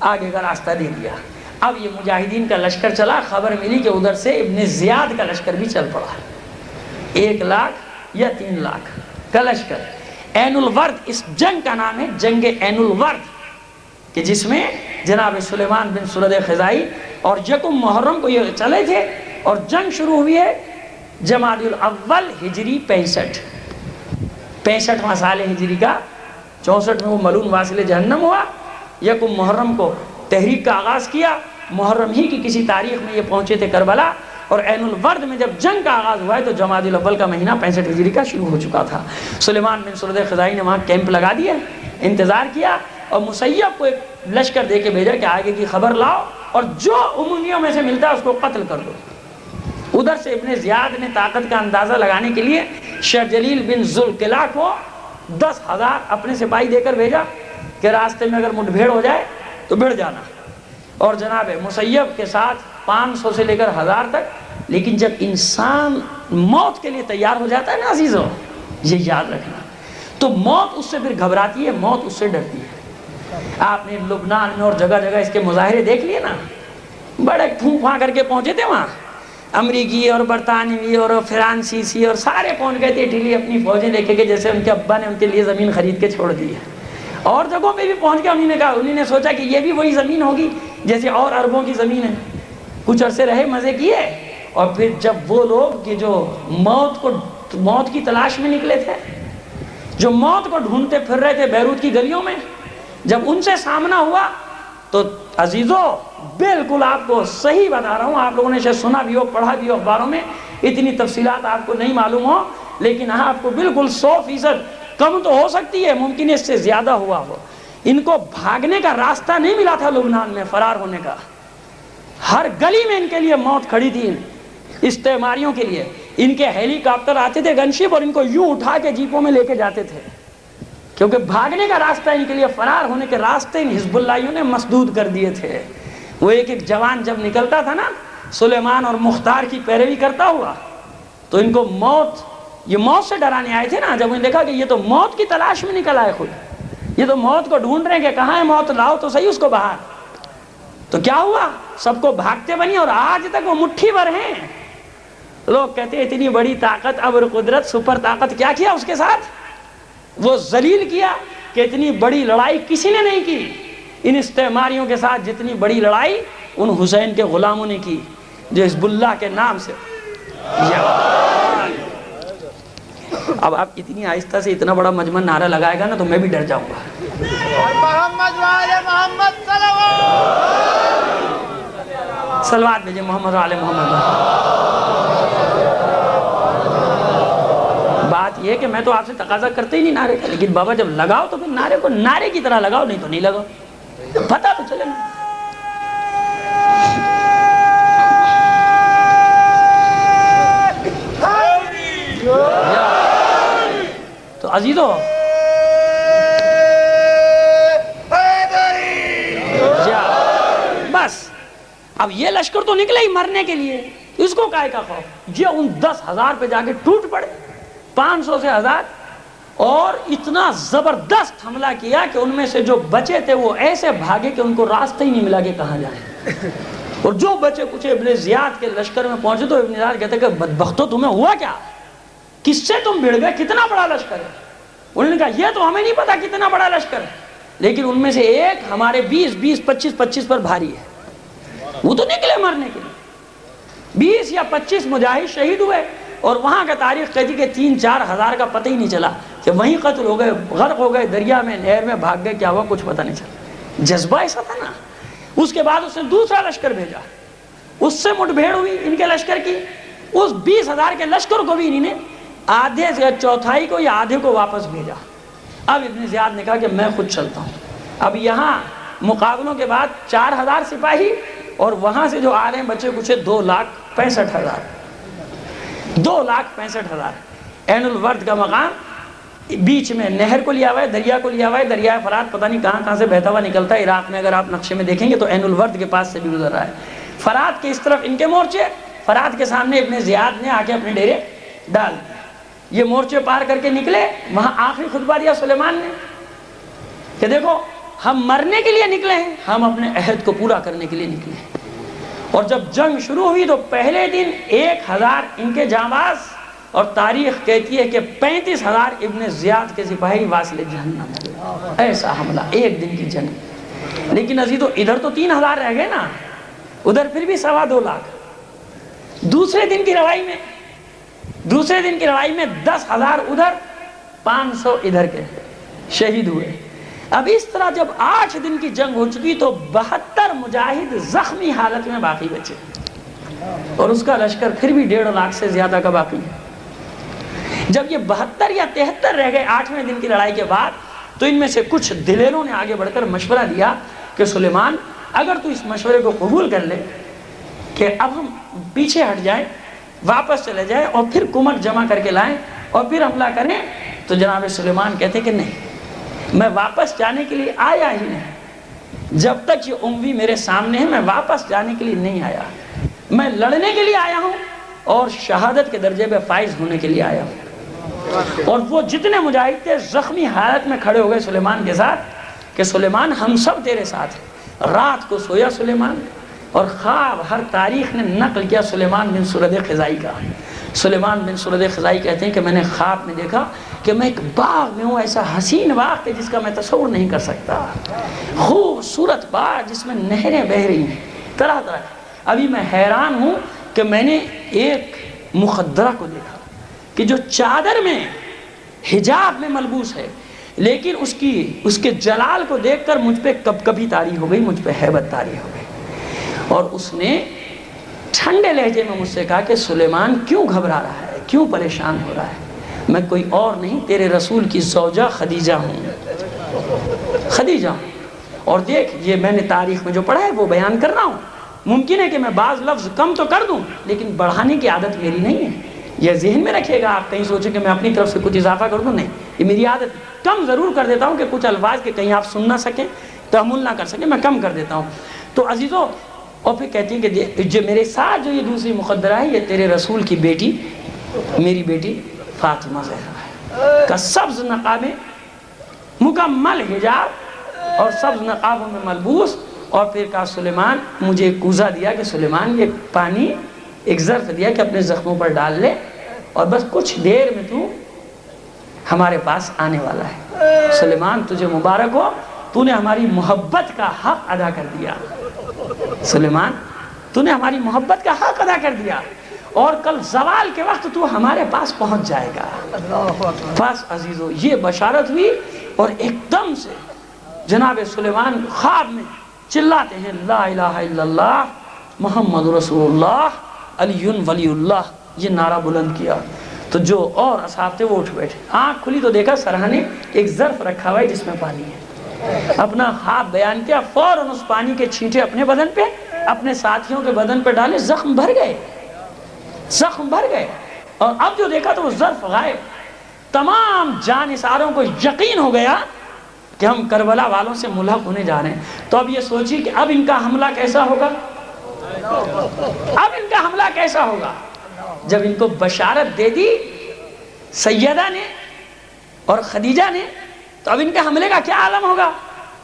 آگے کا راستہ دے دیا۔ اب یہ مجاہدین کا لشکر چلا، خبر ملی کہ ادھر سے ابن زیاد کا لشکر بھی چل پڑا، 1 لاکھ یا 3 لاکھ کا لشکر۔ عین الورد اس جنگ کا نام ہے، جنگ عین الورد، کہ جس میں جناب سلیمان بن سرد خزائی اور یکم محرم کو یہ چلے تھے، اور جنگ شروع ہوئی ہے جمادی الاول ہجری 65واں سال ہجری کا، 64 میں وہ ملعون واصل جہنم ہوا۔ یکم محرم کو تحریک کا آغاز کیا، محرم ہی کی کسی تاریخ میں یہ پہنچے تھے کربلا، اور عین الورد میں جب جنگ کا آغاز ہوا ہے تو جمادی الاول کا مہینہ 65 ہجری کا شروع ہو چکا تھا۔ سلیمان بن سرد خزائی نے وہاں کیمپ لگا دیا، انتظار کیا، اور مسیب کو ایک لشکر دے کے بھیجا کہ آگے کی خبر لاؤ اور جو عمومیوں میں سے ملتا ہے اس کو قتل کر دو۔ ادھر سے ابن زیاد نے طاقت کا اندازہ لگانے کے لیے شرجلیل بن ذوالقلع کو 10,000 اپنے سپاہی دے کر بھیجا کہ راستے میں اگر مٹبھیڑ ہو جائے تو بھڑ جانا، اور جناب مسیب کے ساتھ 500 سے لے کر 1000 تک۔ لیکن جب انسان موت کے لیے تیار ہو جاتا ہے نا عزیزو، یہ یاد رکھنا، تو موت اس سے پھر گھبراتی ہے، موت اس سے ڈرتی ہے۔ آپ نے لبنان میں اور جگہ جگہ اس کے مظاہرے دیکھ لیے نا، بڑے پھوں پھاں کر کے پہنچے تھے وہاں، امریکی اور برطانوی اور فرانسیسی اور سارے پہنچ گئے تھے ڈھیلی اپنی فوجیں لے کے، جیسے ان کے ابا نے ان کے لیے زمین خرید کے چھوڑ دی ہے۔ اور جگہوں پہ بھی پہنچ گیا، انہوں نے سوچا کہ یہ بھی وہی زمین ہوگی جیسے اور عربوں کی زمین ہے۔ کچھ عرصے رہے، مزے کیے، اور پھر جب وہ لوگ کہ جو موت کی تلاش میں نکلے تھے، جو موت کو ڈھونڈتے پھر رہے تھے بیروت کی گلیوں میں، جب ان سے سامنا ہوا تو عزیزو بالکل آپ کو صحیح بتا رہا ہوں، آپ لوگوں نے شاید سنا بھی ہو، پڑھا بھی ہو اخباروں میں، اتنی تفصیلات آپ کو نہیں معلوم ہو، لیکن ہاں آپ کو بالکل 100% کم تو ہو سکتی ہے، ممکن ہے اس سے زیادہ ہوا ہو۔ ان کو بھاگنے کا راستہ نہیں ملا تھا لبنان میں، فرار ہونے کا، ہر گلی میں ان کے لیے موت کھڑی تھی۔ استعماریوں کے لیے ان کے ہیلی کاپٹر آتے تھے گنشپ، اور ان کو یوں اٹھا کے جیپوں میں لے کے جاتے تھے، کیونکہ بھاگنے کا راستہ ان کے لیے، فرار ہونے کے راستے ان حزب اللہیوں نے مسدود کر دیے تھے۔ وہ ایک جوان جب نکلتا تھا نا سلیمان اور مختار کی پیروی کرتا ہوا، تو ان کو یہ موت سے ڈرانے آئے تھے نا، جب انہیں دیکھا کہ یہ تو موت کی تلاش میں نکل آئے، خود یہ تو موت کو ڈھونڈ رہے ہیں کہ کہاں ہے موت، لاؤ تو صحیح اس کو باہر۔ تو کیا ہوا، سب کو بھاگتے بنی، اور آج تک وہ مٹھی بھر ہیں۔ لوگ کہتے ہیں اتنی بڑی طاقت، ابر قدرت، سپر طاقت، کیا کیا اس کے ساتھ؟ وہ ذلیل کیا کہ اتنی بڑی لڑائی کسی نے نہیں کی ان استعماریوں کے ساتھ، جتنی بڑی لڑائی ان حسین کے غلاموں نے کی جو حزب اللہ کے نام سے۔ اب آپ اتنی آہستہ سے اتنا بڑا مجمع نعرہ لگائے گا نا تو میں بھی ڈر جاؤں گا۔ محمد وعلى محمد صلوات بھیجے محمد وعلى محمد۔ بات یہ کہ میں تو آپ سے تقاضا کرتے ہی نہیں نعرے کا، لیکن بابا جب لگاؤ تو پھر نعرے کو نعرے کی طرح لگاؤ، نہیں تو نہیں لگاؤ، پتہ تو چلے نا۔ تو عزیزو بس اب یہ لشکر تو نکلے ہی مرنے کے لیے، اس کو کائے کا خوف؟ یہ ان 10,000 پہ جا کے ٹوٹ پڑے، 500 سے 1000، اور اتنا زبردست حملہ کیا کہ ان میں سے جو بچے تھے وہ ایسے بھاگے کہ ان کو راستہ ہی نہیں ملا کہ کہاں جائیں، اور جو بچے کچھ ابن زیاد کے لشکر میں پہنچے تو ابن زیاد کہتے کہ بدبختو تمہیں ہوا کیا، کس سے تم بھڑ گئے، کتنا بڑا لشکر ہے؟ انہوں نے کہا یہ تو ہمیں نہیں پتا کتنا بڑا لشکر ہے، لیکن ان میں سے ایک ہمارے 25 پر بھاری ہے۔ وہ تو نکلے مرنے کے لیے، 20 یا 25 مجاہد شہید ہوئے، اور وہاں کا تاریخ کہتی کہ 3-4 ہزار کا پتہ ہی نہیں چلا کہ وہیں قتل ہو گئے، غرق ہو گئے، دریا میں، نہر میں بھاگ گئے، کیا ہوا کچھ پتہ نہیں چلا۔ جذبہ ایسا تھا نا۔ اس کے بعد اس نے دوسرا لشکر بھیجا، اس سے مٹبھیڑ ہوئی ان کے لشکر کی، اس 20,000 کے لشکر کو بھی انہوں نے آدھے سے چوتھائی کو یا آدھے کو واپس بھیجا۔ اب ابن زیاد نے کہا کہ میں خود چلتا ہوں۔ اب یہاں مقابلوں کے بعد 4,000 سپاہی، اور وہاں سے جو آ رہے ہیں بچے کچھ 2,65,000، 2,65,000۔ عین الورد کا مقام بیچ میں نہر کو لیا ہوا ہے، دریا کو لیا ہوا ہے، دریائے فرات پتہ نہیں کہاں سے بہتا ہوا نکلتا ہے عراق میں، اگر آپ نقشے میں دیکھیں گے تو عین الورد کے پاس سے بھی گزر رہا ہے۔ فرات کے اس طرف ان کے مورچے، فرات کے سامنے ابن زیاد نے آ کے اپنے ڈیرے ڈال دیے۔ یہ مورچے پار کر کے نکلے، وہاں آخری خطبہ دیا سلیمان نے کہ دیکھو ہم مرنے کے لیے نکلے ہیں، ہم اپنے عہد کو پورا کرنے کے لیے نکلے ہیں۔ اور جب جنگ شروع ہوئی تو پہلے دن 1000 ان کے جانباز، اور تاریخ کہتی ہے کہ 35,000 ابن زیاد کے سپاہی واصل جہنم ہوئے۔ ایسا حملہ ایک دن کی جنگ۔ لیکن عزیزو ادھر تو 3000 رہ گئے نا، ادھر پھر بھی 2.25 لاکھ۔ دوسرے دن کی لڑائی میں 10,000 ادھر 500 ادھر کے شہید ہوئے۔ اب اس طرح جب 8 دن کی جنگ ہو چکی تو 72 مجاہد زخمی حالت میں باقی بچے، اور اس کا لشکر پھر بھی 1.5 لاکھ سے زیادہ کا باقی ہے۔ جب یہ 72 یا 73 رہ گئے 8ویں دن کی لڑائی کے بعد، تو ان میں سے کچھ دلیروں نے آگے بڑھ کر مشورہ دیا کہ سلیمان اگر تو اس مشورے کو قبول کر لے کہ اب ہم پیچھے ہٹ جائیں، واپس چلے جائیں اور پھر کمک جمع کر کے لائیں اور پھر حملہ کریں، تو جناب سلیمان کہتے کہ نہیں، میں واپس جانے کے لیے آیا ہی نہیں، جب تک یہ اموی میرے سامنے ہے میں واپس جانے کے لیے نہیں آیا، میں لڑنے کے لیے آیا ہوں اور شہادت کے درجے پہ فائز ہونے کے لیے آیا ہوں۔ اور وہ جتنے مجاہد تھے زخمی حالت میں کھڑے ہو گئے سلیمان کے ساتھ کہ سلیمان ہم سب تیرے ساتھ ہیں۔ رات کو سویا سلیمان، اور خواب ہر تاریخ نے نقل کیا سلیمان بن سرد خزائی کا۔ سلیمان بن سرد خزائی کہتے ہیں کہ میں نے خواب میں دیکھا کہ میں ایک باغ میں ہوں، ایسا حسین باغ کہ جس کا میں تصور نہیں کر سکتا، خوبصورت باغ جس میں نہریں بہہ رہی ہیں طرح طرح۔ ابھی میں حیران ہوں کہ میں نے ایک مخدرہ کو دیکھا کہ جو چادر میں حجاب میں ملبوس ہے، لیکن اس کے جلال کو دیکھ کر مجھ پہ کبھی طاری ہو گئی، مجھ پہ ہیبت طاری ہو گئی۔ اور اس نے ٹھنڈے لہجے میں مجھ سے کہا کہ سلیمان کیوں گھبرا رہا ہے، کیوں پریشان ہو رہا ہے؟ میں کوئی اور نہیں، تیرے رسول کی زوجہ خدیجہ ہوں، خدیجہ ہوں۔ اور دیکھ یہ میں نے تاریخ میں جو پڑھا ہے وہ بیان کر رہا ہوں، ممکن ہے کہ میں بعض لفظ کم تو کر دوں لیکن بڑھانے کی عادت میری نہیں ہے، یہ ذہن میں رکھیے گا۔ آپ کہیں سوچیں کہ میں اپنی طرف سے کچھ اضافہ کر دوں، نہیں، یہ میری عادت، کم ضرور کر دیتا ہوں کہ کچھ الفاظ کے کہیں آپ سن نہ سکیں، تحمل نہ کر سکیں، میں کم کر دیتا ہوں۔ تو عزیزو، اور پھر کہتی ہیں کہ جو میرے ساتھ جو یہ دوسری مخدرہ ہے، یہ تیرے رسول کی بیٹی، میری بیٹی فاطمہ زہرا ہے، کا سبز نقاب، مکمل حجاب اور سبز نقابوں میں ملبوس۔ اور پھر کہا سلیمان، مجھے ایک کوزہ دیا کہ سلیمان یہ پانی ایک ظرف دیا کہ اپنے زخموں پر ڈال لے، اور بس کچھ دیر میں تو ہمارے پاس آنے والا ہے۔ سلیمان تجھے مبارک ہو، تو نے ہماری محبت کا حق ادا کر دیا۔ سلیمان تو نے ہماری محبت کا حق ادا کر دیا، اور کل زوال کے وقت تو ہمارے پاس پہنچ جائے گا۔ بس عزیزو یہ بشارت ہوئی، اور ایک دم سے جناب سلیمان خواب میں چلاتے ہیں لا الہ الا اللہ محمد رسول اللہ علی ولی اللہ، یہ نعرہ بلند کیا۔ تو جو اور اصحاب تھے وہ اٹھ بیٹھے، آنکھ کھلی تو دیکھا سرہانے ایک ظرف رکھا ہوا ہے جس میں پانی ہے۔ اپنا خواب بیان کیا، فوراً اس پانی کے چھینٹے اپنے بدن پہ، اپنے ساتھیوں کے بدن پہ ڈالے، زخم بھر گئے، زخم بھر گئے۔ اور اب جو دیکھا تو وہ ظرف غائب۔ تمام جانثاروں کو یقین ہو گیا کہ ہم کربلا والوں سے ملحق ہونے جا رہے ہیں۔ تو اب یہ سوچی کہ اب ان کا حملہ کیسا ہوگا، اب ان کا حملہ کیسا ہوگا۔ جب ان کو بشارت دے دی سیدہ نے اور خدیجہ نے، تو اب ان کے حملے کا کیا عالم ہوگا۔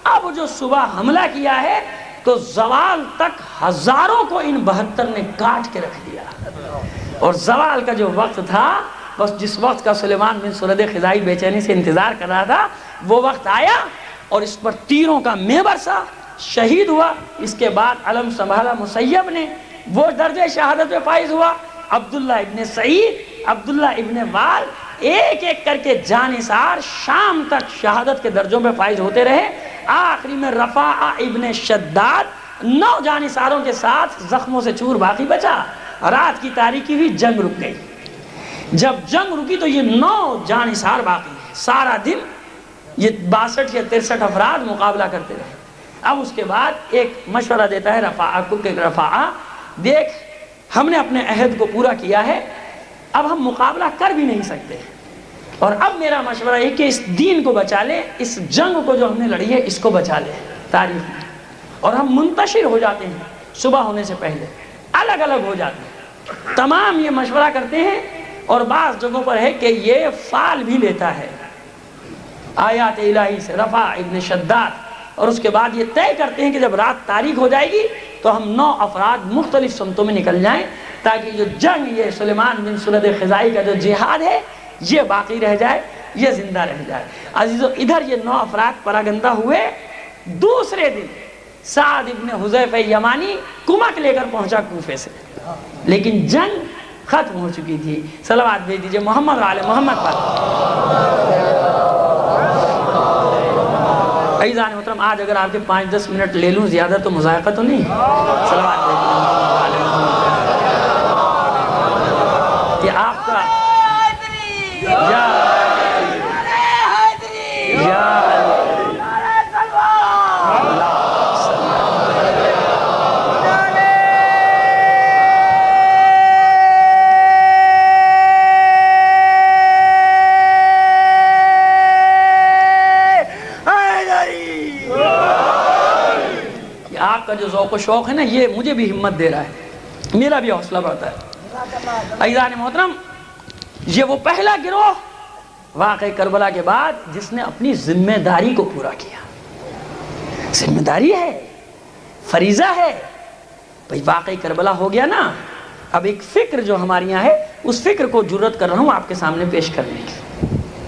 اب جو صبح حملہ کیا ہے تو زوال تک ہزاروں کو ان 72 نے کاٹ کے رکھ دیا، اور زوال کا جو وقت تھا، بس جس وقت کا سلیمان بن سرد خزائی بے چینی سے انتظار کر رہا تھا، وہ وقت آیا، اور اس پر تیروں کا مے برسا، شہید ہوا۔ اس کے بعد علم سنبھالا مسیب نے، وہ درجہ شہادت پہ فائز ہوا۔ عبداللہ ابن سعید، عبداللہ ابن وال، ایک ایک کر کے جانثار شام تک شہادت کے درجوں پہ فائز ہوتے رہے۔ آخری میں رفاعہ ابن شداد 9 جانثاروں کے ساتھ زخموں سے چور باقی بچا۔ رات کی تاریکی ہوئی، جنگ رک گئی۔ جب جنگ رکی تو یہ 9 جانثار باقی، سارا دن یہ 62 یا 63 افراد مقابلہ کرتے رہے۔ اب اس کے بعد ایک مشورہ دیتا ہے رفاعہ کو کہ رفاعہ دیکھ، ہم نے اپنے عہد کو پورا کیا ہے، اب ہم مقابلہ کر بھی نہیں سکتے، اور اب میرا مشورہ ہے کہ اس دین کو بچا لے، اس جنگ کو جو ہم نے لڑی ہے اس کو بچا لے تاریخ میں، اور ہم منتشر ہو جاتے ہیں صبح ہونے سے پہلے، الگ الگ ہو جاتے ہیں۔ تمام یہ مشورہ کرتے ہیں اور بعض جگہوں پر ہے کہ یہ فعل بھی لیتا ہے آیات الہی سے، رفع ابن شداد، اور اس کے بعد یہ طے کرتے ہیں کہ جب رات تاریک ہو جائے گی تو ہم 9 افراد مختلف سمتوں میں نکل جائیں تاکہ جو جنگ، یہ سلیمان بن سرد خزائی کا جو جہاد ہے یہ باقی رہ جائے، یہ زندہ رہ جائے۔ عزیزو ادھر یہ 9 افراد پراگندہ ہوئے، دوسرے دن سعد ابن حذیفہ یمانی کمک لے کر پہنچا کوفے سے، لیکن جنگ ختم ہو چکی تھی۔ صلوات بھیج دیجئے محمد و آل محمد پر۔ عزیزان محترم، آج اگر آپ کے 5-10 منٹ لے لوں زیادہ تو مذائقہ تو نہیں؟ صلوات بھیج دیجئے محمد و آل محمد پر۔ یہ آپ کا آپ کا جو ذوق و شوق ہے نا، یہ مجھے بھی ہمت دے رہا ہے، میرا بھی حوصلہ بڑھتا ہے۔ عزیزان محترم، یہ وہ پہلا گروہ واقع کربلا کے بعد جس نے اپنی ذمہ داری کو پورا کیا۔ ذمہ داری ہے، فریضہ ہے بھئی، واقع کربلا ہو گیا نا، اب ایک فکر جو ہمارے یہاں ہے اس فکر کو جرت کر رہا ہوں آپ کے سامنے پیش کرنے کی،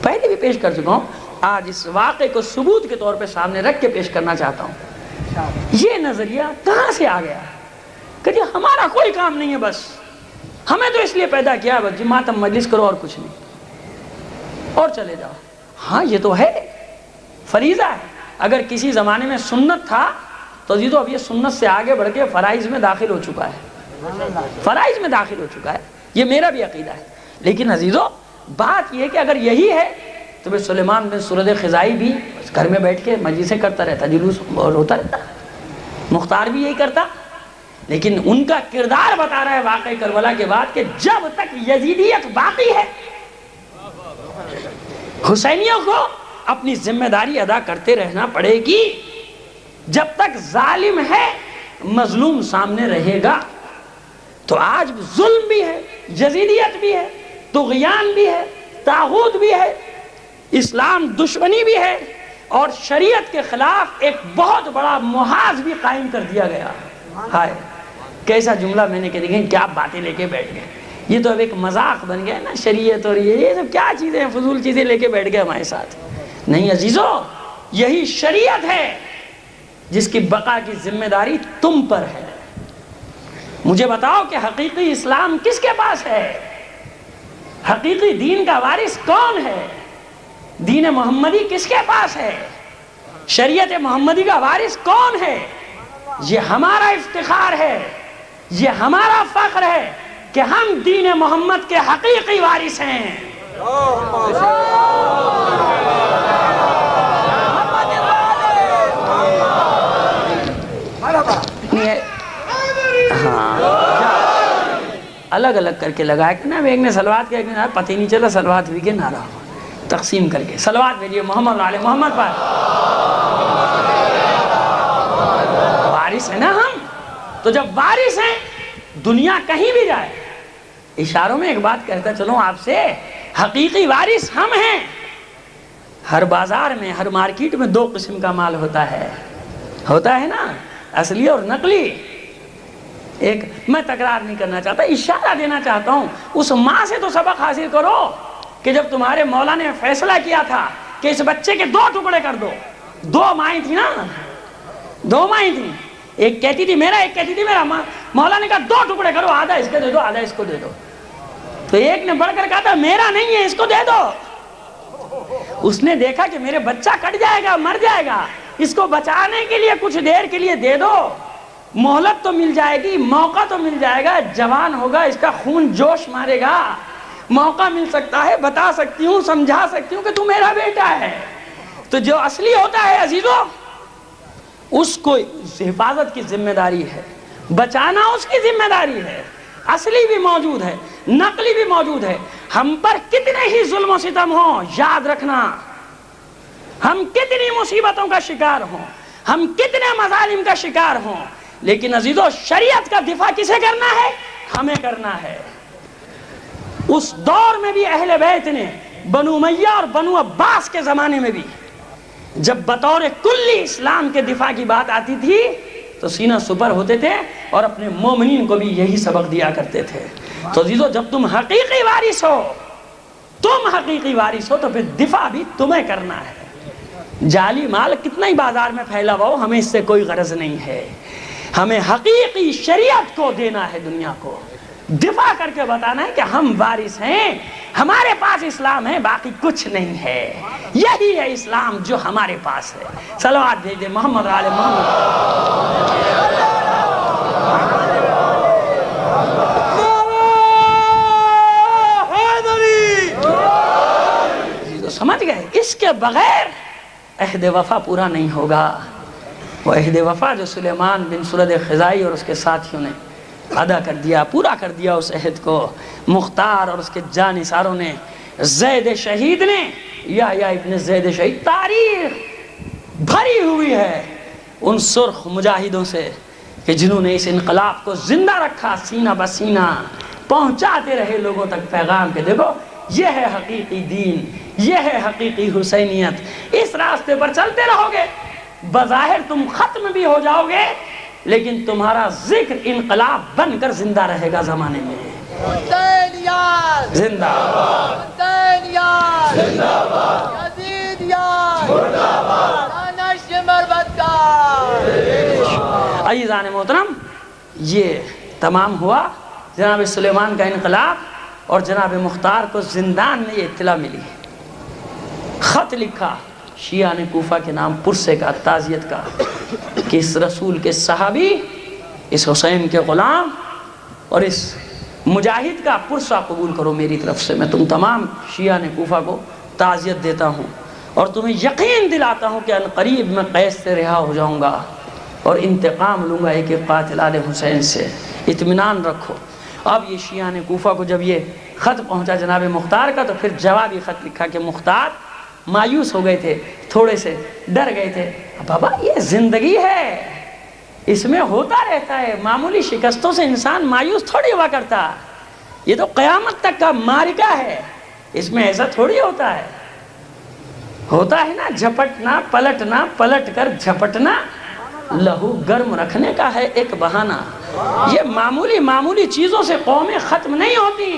پہلے بھی پیش کر چکا ہوں، آج اس واقعے کو ثبوت کے طور پہ سامنے رکھ کے پیش کرنا چاہتا ہوں۔ یہ نظریہ کہاں سے آ گیا کہ جی ہمارا کوئی کام نہیں ہے، بس ہمیں تو اس لیے پیدا کیا بس جی ماتم مجلس کرو اور کچھ نہیں اور چلے جاؤ۔ ہاں یہ تو ہے، فریضہ ہے۔ اگر کسی زمانے میں سنت تھا تو جی تو اب یہ سنت سے آگے بڑھ کے فرائض میں داخل ہو چکا ہے، فرائض میں داخل ہو چکا ہے، یہ میرا بھی عقیدہ ہے۔ لیکن عزیزو بات یہ ہے کہ اگر یہی ہے تو پھر سلیمان بن سرد خزائی بھی گھر میں بیٹھ کے مجلسیں کرتا رہتا، جلوس اور ہوتا رہتا، مختار بھی یہی کرتا۔ لیکن ان کا کردار بتا رہا ہے واقع کربلا کے بعد کہ جب تک یزیدیت باقی ہے حسینیوں کو اپنی ذمہ داری ادا کرتے رہنا پڑے گی، جب تک ظالم ہے مظلوم سامنے رہے گا۔ تو آج ظلم بھی ہے، یزیدیت بھی ہے، طغیان بھی ہے، طاغوت بھی ہے، اسلام دشمنی بھی ہے، اور شریعت کے خلاف ایک بہت بڑا محاذ بھی قائم کر دیا گیا۔ ہائے کیسا جملہ میں نے کہہ دیا، کیا باتیں لے کے بیٹھ گئے، یہ تو اب ایک مذاق بن گیا نا شریعت، اور یہ سب کیا چیزیں ہیں، فضول چیزیں لے کے بیٹھ گئے ہمارے ساتھ۔ نہیں عزیزو، یہی شریعت ہے جس کی بقا کی ذمہ داری تم پر ہے۔ مجھے بتاؤ کہ حقیقی اسلام کس کے پاس ہے، حقیقی دین کا وارث کون ہے، دین محمدی کس کے پاس ہے، شریعت محمدی کا وارث کون ہے؟ یہ ہمارا افتخار ہے، یہ ہمارا فخر ہے کہ ہم دین محمد کے حقیقی وارث ہیں۔ الگ الگ کر کے لگایا کہ نا، ایک نے سلوات کیا، ایک نے پتہ ہی نہیں چلا سلوات ہوئی کہ نعرہ ہوا، تقسیم کر کے سلوات بھیجیے محمد علی محمد پر۔ وارث ہے نا ہم، تو جب وارث ہیں دنیا کہیں بھی جائے، اشاروں میں ایک بات کہتا چلوں آپ سے، حقیقی وارث ہم ہیں۔ ہر بازار میں، ہر مارکیٹ میں 2 قسم کا مال ہوتا ہے نا، اصلی اور نقلی۔ ایک میں تکرار نہیں کرنا چاہتا، اشارہ دینا چاہتا ہوں، اس ماں سے تو سبق حاصل کرو کہ جب تمہارے مولا نے فیصلہ کیا تھا کہ اس بچے کے 2 ٹکڑے کر دو، 2 مائیں تھی نا، 2 مائیں تھی، ایک کہتی تھی میرا، ایک کہتی تھی میرا، مولا نے کہا 2 ٹکڑے کرو، آدھا اس کو دے دو آدھا اس کو دے دو، تو ایک نے بڑھ کر کہا تھا میرا نہیں ہے اس کو دے دو۔ اس نے دیکھا کہ میرے بچہ کٹ جائے گا، مر جائے گا، اس کو بچانے کے لیے کچھ دیر کے لیے دے دو، مہلت تو مل جائے گی، موقع تو مل جائے گا، جوان ہوگا، اس کا خون جوش مارے گا، موقع مل سکتا ہے، بتا سکتی ہوں، سمجھا سکتی ہوں کہ تو میرا بیٹا ہے۔ تو جو اصلی ہوتا ہے عزیزو، اس کو حفاظت کی ذمہ داری ہے، بچانا اس کی ذمہ داری ہے، اصلی بھی موجود ہے، نقلی بھی موجود ہے۔ ہم پر کتنے ہی ظلم و ستم ہوں، یاد رکھنا، ہم کتنی مصیبتوں کا شکار ہوں، ہم کتنے مظالم کا شکار ہوں، لیکن عزیزو شریعت کا دفاع کسے کرنا ہے؟ ہمیں کرنا ہے۔ اس دور میں بھی اہل بیت نے بنو امیہ اور بنو عباس کے زمانے میں بھی جب بطور کلی اسلام کے دفاع کی بات آتی تھی تو سینہ سپر ہوتے تھے اور اپنے مومنین کو بھی یہی سبق دیا کرتے تھے. تو عزیزو جب تم حقیقی وارث ہو تو پھر دفاع بھی تمہیں کرنا ہے. جعلی مال کتنا ہی بازار میں پھیلا ہوا ہو ہمیں اس سے کوئی غرض نہیں ہے. ہمیں حقیقی شریعت کو دینا ہے, دنیا کو دفاع کر کے بتانا ہے کہ ہم وارث ہیں, ہمارے پاس اسلام ہے, باقی کچھ نہیں ہے. یہی ہے اسلام جو ہمارے پاس ہے. صلوات بھیج دے محمد آل محمد. سمجھ گئے؟ اس کے بغیر عہد وفا پورا نہیں ہوگا. وہ عہد وفا جو سلیمان بن سرد خزائی اور اس کے ساتھیوں نے ادا کر دیا, پورا کر دیا اس عہد کو. مختار اور اس کے جانثاروں نے, زید شہید نے, یا ابن زید شہید, تاریخ بھری ہوئی ہے ان سرخ مجاہدوں سے کہ جنہوں نے اس انقلاب کو زندہ رکھا, سینہ بسینہ پہنچاتے رہے لوگوں تک پیغام کہ دیکھو یہ ہے حقیقی دین, یہ ہے حقیقی حسینیت. اس راستے پر چلتے رہو گے, بظاہر تم ختم بھی ہو جاؤ گے لیکن تمہارا ذکر انقلاب بن کر زندہ رہے گا زمانے میں. زندہ عزیزان محترم, یہ تمام ہوا جناب سلیمان کا انقلاب اور جناب مختار کو زندان میں یہ اطلاع ملی. خط لکھا شیعہ نے کوفہ کے نام پرسے کا, تعزیت کا, کہ اس رسول کے صحابی, اس حسین کے غلام اور اس مجاہد کا پرسہ قبول کرو میری طرف سے. میں تم تمام شیعہ نے کوفہ کو تعزیت دیتا ہوں اور تمہیں یقین دلاتا ہوں کہ عنقریب میں قید سے رہا ہو جاؤں گا اور انتقام لوں گا ایک ایک قاتل آل حسین سے. اطمینان رکھو. اب یہ شیعہ نے کوفہ کو جب یہ خط پہنچا جناب مختار کا تو پھر جوابی خط لکھا کہ مختار مایوس ہو گئے تھے, تھوڑے سے ڈر گئے تھے. بابا یہ زندگی ہے, اس میں ہوتا رہتا ہے, معمولی شکستوں سے انسان مایوس تھوڑی ہوا کرتا. یہ تو قیامت تک کا معرکہ ہے, اس میں ایسا تھوڑی ہوتا ہے. ہوتا ہے نا جھپٹنا, پلٹنا, پلٹ کر جھپٹنا, لہو گرم رکھنے کا ہے ایک بہانہ. یہ معمولی چیزوں سے قومیں ختم نہیں ہوتی,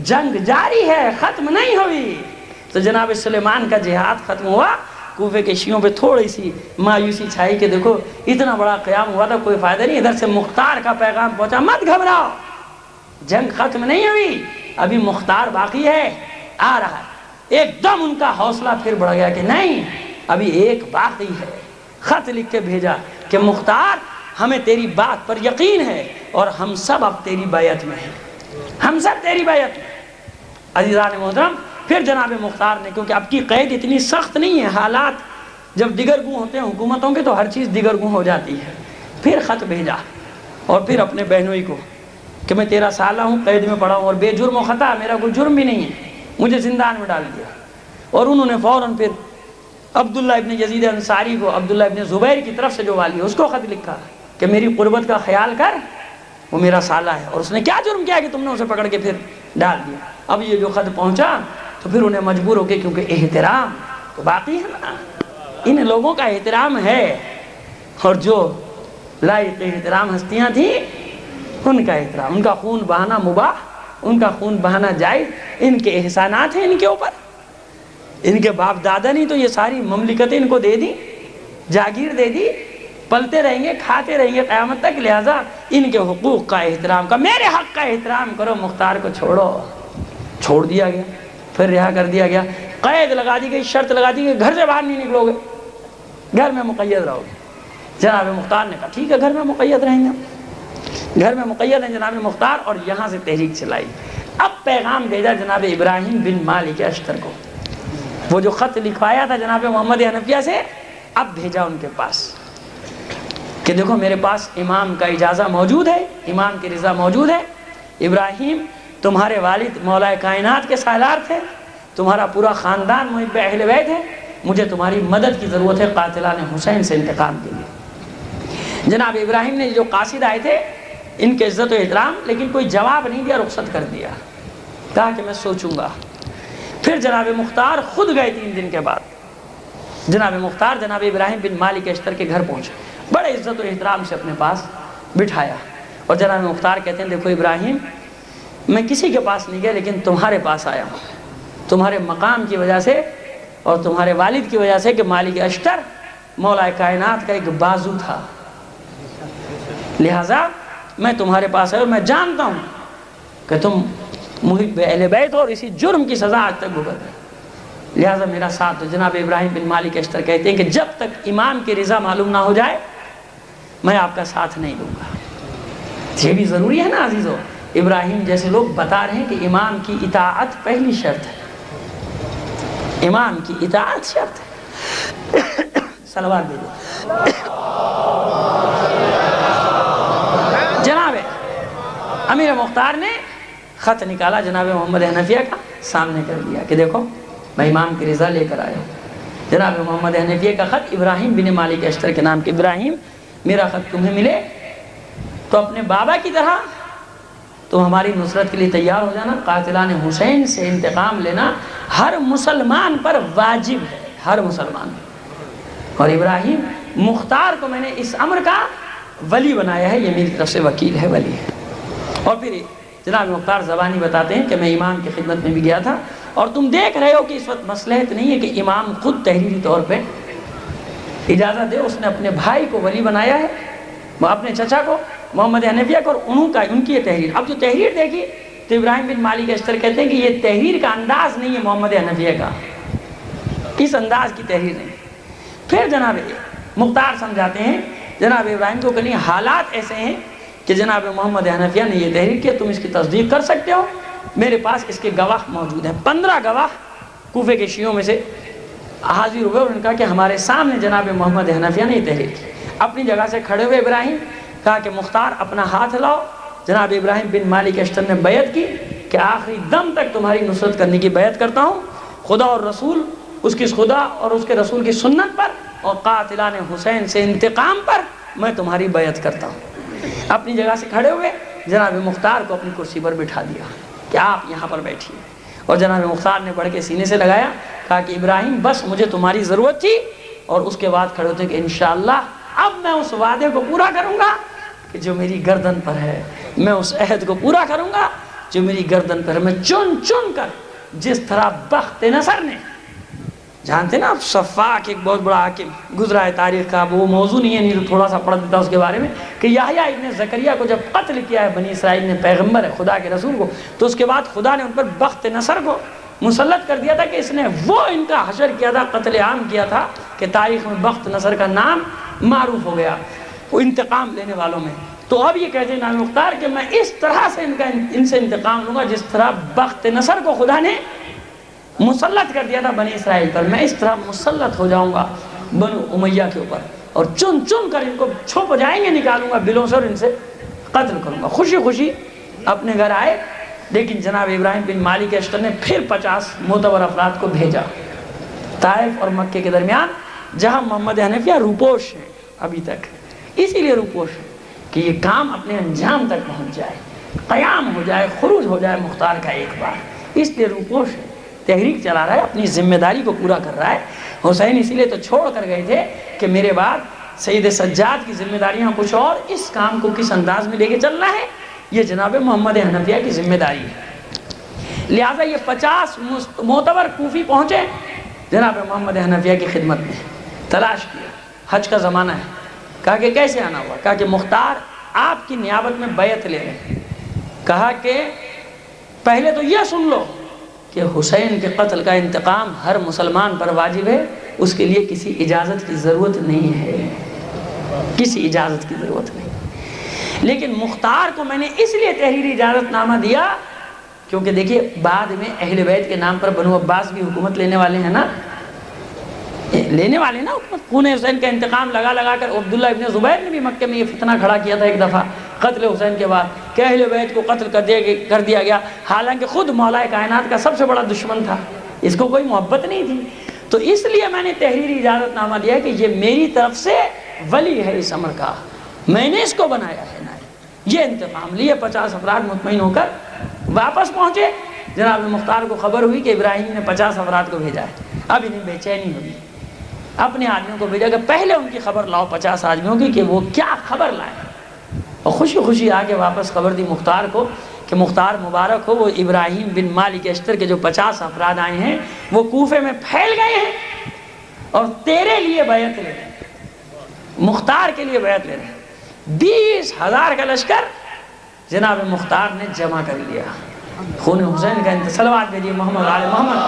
جنگ جاری ہے, ختم نہیں ہوئی. تو جناب سلیمان کا جہاد ختم ہوا, کوفے کے شیعوں پہ تھوڑی سی مایوسی چھائی کہ دیکھو اتنا بڑا قیام ہوا تھا, کوئی فائدہ نہیں. ادھر سے مختار کا پیغام پہنچا, مت گھبراؤ, جنگ ختم نہیں ہوئی, ابھی مختار باقی ہے, آ رہا ہے. ایک دم ان کا حوصلہ پھر بڑھ گیا کہ نہیں ابھی ایک باقی ہے. خط لکھ کے بھیجا کہ مختار ہمیں تیری بات پر یقین ہے اور ہم سب اب تیری بیعت میں ہیں, ہم سب تیری بیعت میں. عزیزان محترم, پھر جناب مختار نے, کیونکہ اب کی قید اتنی سخت نہیں ہے, حالات جب دیگرگوں ہوتے ہیں حکومتوں کے تو ہر چیز دیگرگوں ہو جاتی ہے. پھر خط بھیجا اور پھر اپنے بہنوئی کو کہ میں 13 سالہ ہوں, قید میں پڑا ہوں اور بے جرم و خطا, میرا کوئی جرم بھی نہیں ہے, مجھے زندان میں ڈال دیا. اور انہوں نے فوراً پھر عبداللہ ابن یزید انصاری کو, عبداللہ ابن زبیر کی طرف سے جو والی ہے, اس کو خط لکھا کہ میری قربت کا خیال کر, وہ میرا سالہ ہے اور اس نے کیا جرم کیا کہ تم نے اسے پکڑ کے پھر ڈال دیا. اب یہ جو خط پہنچا تو پھر انہیں مجبور ہو کے, کیونکہ احترام تو باقی ہے نا, ان لوگوں کا احترام ہے, اور جو لائق احترام ہستیاں تھیں ان کا احترام, ان کا خون بہانا مباح, ان کا خون بہانا جائز, ان کے احسانات ہیں ان کے اوپر. ان کے باپ دادا نہیں تو یہ ساری مملکتیں ان کو دے دی, جاگیر دے دی, پلتے رہیں گے, کھاتے رہیں گے قیامت تک. لہٰذا ان کے حقوق کا احترام کا, میرے حق کا احترام کرو, مختار کو چھوڑو. چھوڑ دیا گیا, پھر رہا کر دیا گیا. قید لگا دی گئی, شرط لگا دی گئی, گھر سے باہر نہیں نکلو گے, گھر میں مقید رہو گے. جناب مختار نے کہا ٹھیک ہے گھر میں مقید رہیں گے, گھر میں مقید ہیں جناب مختار. اور یہاں سے تحریک چلائی. اب پیغام بھیجا جناب ابراہیم بن مالک اشتر کو, وہ جو خط لکھوایا تھا جناب محمد حنفیہ سے, اب بھیجا ان کے پاس کہ دیکھو میرے پاس امام کا اجازہ موجود ہے, امام کی رضا موجود ہے. ابراہیم تمہارے والد مولا کائنات کے سالار تھے, تمہارا پورا خاندان محب اہل بیت ہے, مجھے تمہاری مدد کی ضرورت ہے قاتلان حسین سے انتقام کے لیے. جناب ابراہیم نے جو قاصد آئے تھے ان کے عزت و احترام, لیکن کوئی جواب نہیں دیا, رخصت کر دیا. کہا کہ میں سوچوں گا۔ پھر جناب مختار خود گئے 3 دن کے بعد۔ جناب مختار جناب ابراہیم بن مالک اشتر کے گھر پہنچے، بڑے عزت و احترام سے اپنے پاس بٹھایا، اور جناب مختار کہتے ہیں دیکھو ابراہیم، میں کسی کے پاس نہیں گیا لیکن تمہارے پاس آیا ہوں، تمہارے مقام کی وجہ سے اور تمہارے والد کی وجہ سے کہ مالک اشتر مولا کائنات کا ایک بازو تھا، لہٰذا میں تمہارے پاس آیا اور میں جانتا ہوں کہ تم محب اہل بیت ہو اور اسی جرم کی سزا آج تک بھگت ہے، لہٰذا میرا ساتھ دو۔ جناب ابراہیم بن مالک اشتر کہتے ہیں کہ جب تک امام کی رضا معلوم نہ ہو جائے میں آپ کا ساتھ نہیں دوں گا۔ یہ بھی ضروری ہے نا عزیزو، ابراہیم جیسے لوگ بتا رہے ہیں کہ امام کی اطاعت پہلی شرط ہے، امام کی اطاعت شرط ہے۔ صلوات دے دو۔ جناب امیر مختار نے خط نکالا جناب محمد حنفیہ کا، سامنے کر دیا کہ دیکھو میں امام کی رضا لے کر آیا ہوں۔ جناب محمد حنفیہ کا خط ابراہیم بن مالک اشتر کے نام کے، ابراہیم میرا خط تمہیں ملے تو اپنے بابا کی طرح تم ہماری نصرت کے لیے تیار ہو جانا، قاتلان حسین سے انتقام لینا ہر مسلمان پر واجب ہے، ہر مسلمان۔ اور ابراہیم مختار کو میں نے اس امر کا ولی بنایا ہے، یہ میری طرف سے وکیل ہے، ولی ہے۔ اور پھر جناب مختار زبانی بتاتے ہیں کہ میں امام کی خدمت میں بھی گیا تھا، اور تم دیکھ رہے ہو کہ اس وقت مصلحت نہیں ہے کہ امام خود تحریری طور پہ اجازت دے، اس نے اپنے بھائی کو ولی بنایا ہے، وہ اپنے چچا کو محمد حنفیہ کو، اور ان کی یہ تحریر۔ اب جو تحریر دیکھی تو ابراہیم بن مالک اشتر کہتے ہیں کہ یہ تحریر کا انداز نہیں ہے محمد حنفیہ کا، اس انداز کی تحریر نہیں۔ پھر جناب مختار سمجھاتے ہیں جناب ابراہیم کو کہ حالات ایسے ہیں کہ جناب محمد حنفیہ نے یہ تحریر کی، تم اس کی تصدیق کر سکتے ہو، میرے پاس اس کے گواہ موجود ہیں۔ 15 گواہ کوفے کے شیعوں میں سے حاضر ہوئے اور ان کا کہ ہمارے سامنے جناب محمد حنفیہ نے یہ تحریر کی۔ اپنی جگہ سے کھڑے ہوئے ابراہیم کہا کہ مختار اپنا ہاتھ لاؤ۔ جناب ابراہیم بن مالک اشتر نے بیعت کی کہ آخری دم تک تمہاری نصرت کرنے کی بیعت کرتا ہوں، خدا اور رسول، اس کی خدا اور اس کے رسول کی سنت پر اور قاتلان حسین سے انتقام پر میں تمہاری بیعت کرتا ہوں۔ اپنی جگہ سے کھڑے ہوئے جناب مختار کو اپنی کرسی پر بٹھا دیا کہ آپ یہاں پر بیٹھیے، اور جناب مختار نے بڑھ کے سینے سے لگایا، کہا کہ ابراہیم بس مجھے تمہاری ضرورت تھی، اور اس کے بعد کھڑے ہوتے کہ انشاءاللہ اب میں اس وعدے کو پورا کروں گا کہ جو میری گردن پر ہے، میں اس عہد کو پورا کروں گا جو میری گردن پر ہے۔ میں چن چن کر جس طرح بخت نصر نے، جانتے نا آپ صفاق ایک بہت بڑا حاکم گزرا ہے تاریخ کا، وہ موضوع نہیں ہے، نہیں تو تھوڑا سا پڑھ دیتا اس کے بارے میں، کہ یحییٰ ابن زکریا کو جب قتل کیا ہے بنی اسرائیل نے، پیغمبر ہے خدا کے رسول کو، تو اس کے بعد خدا نے ان پر بخت نصر کو مسلط کر دیا تھا کہ اس نے وہ ان کا حشر کیا تھا، قتل عام کیا تھا کہ تاریخ میں بخت نصر کا نام معروف ہو گیا وہ انتقام لینے والوں میں۔ تو اب یہ کہتے ہیں نام مختار کہ میں اس طرح سے ان سے انتقام لوں گا جس طرح بخت نصر کو خدا نے مسلط کر دیا تھا بنی اسرائیل پر، میں اس طرح مسلط ہو جاؤں گا بنو امیہ کے اوپر، اور چن چن کر ان کو چھپ جائیں گے، نکالوں گا بلوں سے اور ان سے قتل کروں گا۔ خوشی خوشی اپنے گھر آئے، لیکن جناب ابراہیم بن مالک اشتر نے پھر 50 معتبر افراد کو بھیجا طائف اور مکے کے درمیان، جہاں محمد حنفیہ روپوش ہے ابھی تک، اسی لیے روپوش ہے کہ یہ کام اپنے انجام تک پہنچ جائے، قیام ہو جائے، خروج ہو جائے مختار کا ایک بار، اس لیے روپوش ہے، تحریک چلا رہا ہے، اپنی ذمہ داری کو پورا کر رہا ہے۔ حسین اسی لیے تو چھوڑ کر گئے تھے کہ میرے بعد سید سجاد کی ذمہ داریاں کچھ اور، اس کام کو کس انداز میں لے کے چلنا ہے یہ جناب محمد حنفیہ کی ذمہ داری ہے۔ لہٰذا یہ 50 معتبر کوفی پہنچے جناب محمد حنفیہ کی خدمت میں، تلاش کیا، حج کا زمانہ ہے، کہا کہ کیسے آنا ہوا، کہا کہ مختار آپ کی نیابت میں بیعت لے رہے ہیں، کہا کہ پہلے تو یہ سن لو کہ حسین کے قتل کا انتقام ہر مسلمان پر واجب ہے، اس کے لیے کسی اجازت کی ضرورت نہیں ہے، کسی اجازت کی ضرورت نہیں۔ لیکن مختار کو میں نے اس لیے تحریری اجازت نامہ دیا کیونکہ دیکھیے بعد میں اہل بیت کے نام پر بنو عباس بھی حکومت لینے والے ہیں نا، حکومت، خون حسین کا انتقام لگا لگا کر۔ عبداللہ ابن زبیر نے بھی مکے میں یہ فتنہ کھڑا کیا تھا ایک دفعہ قتل حسین کے بعد کہ اہل بیت کو قتل کر دیا گیا، حالانکہ خود مولا کائنات کا سب سے بڑا دشمن تھا، اس کو کوئی محبت نہیں تھی۔ تو اس لیے میں نے تحریری اجازت نامہ دیا کہ یہ میری طرف سے ولی ہے اس امر کا، میں نے اس کو بنایا ہے نا، یہ انتقام لیے 50 افراد مطمئن ہو کر واپس پہنچے۔ جناب مختار کو خبر ہوئی کہ ابراہیم نے 50 افراد کو بھیجا ہے، اب انہیں بے چینی ہوئی، اپنے آدمیوں کو بھیجا کہ پہلے ان کی خبر لاؤ 50 آدمیوں کی کہ وہ کیا خبر لائیں، اور خوشی خوشی آ کے واپس خبر دی مختار کو کہ مختار مبارک ہو، وہ ابراہیم بن مالک اشتر کے جو 50 افراد آئے ہیں وہ کوفے میں پھیل گئے ہیں اور تیرے لیے بیعت لے رہے ہیں، مختار کے لیے بیعت لے رہے ہیں۔ 20,000 کا لشکر جناب مختار نے جمع کر لیا، خون حسین کا صلوات بھیجیے محمد آل محمد۔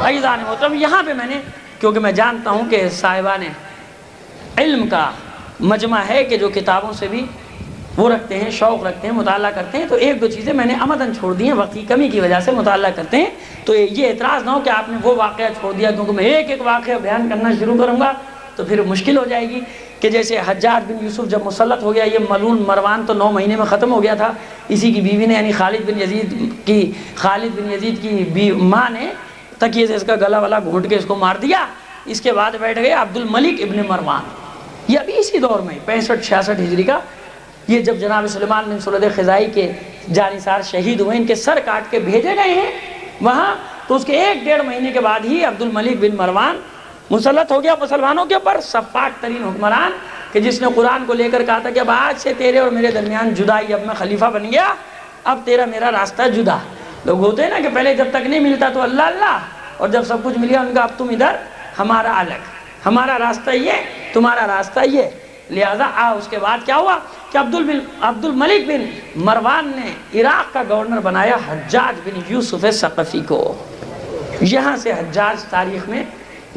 عزیزان محترم، یہاں پہ میں نے، کیونکہ میں جانتا ہوں کہ صاحبان علم کا مجمع ہے کہ جو کتابوں سے بھی وہ رکھتے ہیں، شوق رکھتے ہیں، مطالعہ کرتے ہیں، تو ایک دو چیزیں میں نے عمداً چھوڑ دی ہیں، وقت کی کمی کی وجہ سے مطالعہ کرتے ہیں، تو یہ اعتراض نہ ہو کہ آپ نے وہ واقعہ چھوڑ دیا، کیونکہ میں ایک ایک واقعہ بیان کرنا شروع کروں گا تو پھر مشکل ہو جائے گی۔ کہ جیسے حجاج بن یوسف جب مسلط ہو گیا، یہ ملعون مروان تو 9 مہینے میں ختم ہو گیا تھا، اسی کی بیوی نے یعنی خالد بن یزید کی ماں نے تکیے سے اس کا گلا والا گھونٹ کے اس کو مار دیا۔ اس کے بعد بیٹھ گئے عبد الملک ابن مروان، یہ ابھی اسی دور میں 65-66 ہجری کا، یہ جب جناب سلیمان بن سلطان خزائی کے جانثار شہید ہوئے، ان کے سر کاٹ کے بھیجے گئے ہیں وہاں، تو اس کے 1-1.5 مہینے کے بعد ہی عبد الملک بن مروان مسلط ہو گیا مسلمانوں کے اوپر، سفاک ترین حکمران، کہ جس نے قرآن کو لے کر کہا تھا کہ اب آج سے تیرے اور میرے درمیان جدائی، اب میں خلیفہ بن گیا، اب تیرا میرا راستہ جدا۔ لوگ ہوتے ہیں نا کہ پہلے جب تک نہیں ملتا تو اللہ اللہ، اور جب سب کچھ مل گیا ان کا اب تم ادھر ہمارا الگ، ہمارا راستہ یہ تمہارا راستہ یہ، لہذا اس کے بعد کیا ہوا کہ عبد الملک بن مروان نے عراق کا گورنر بنایا حجاج بن یوسف ثقفی کو۔ یہاں سے حجاج تاریخ میں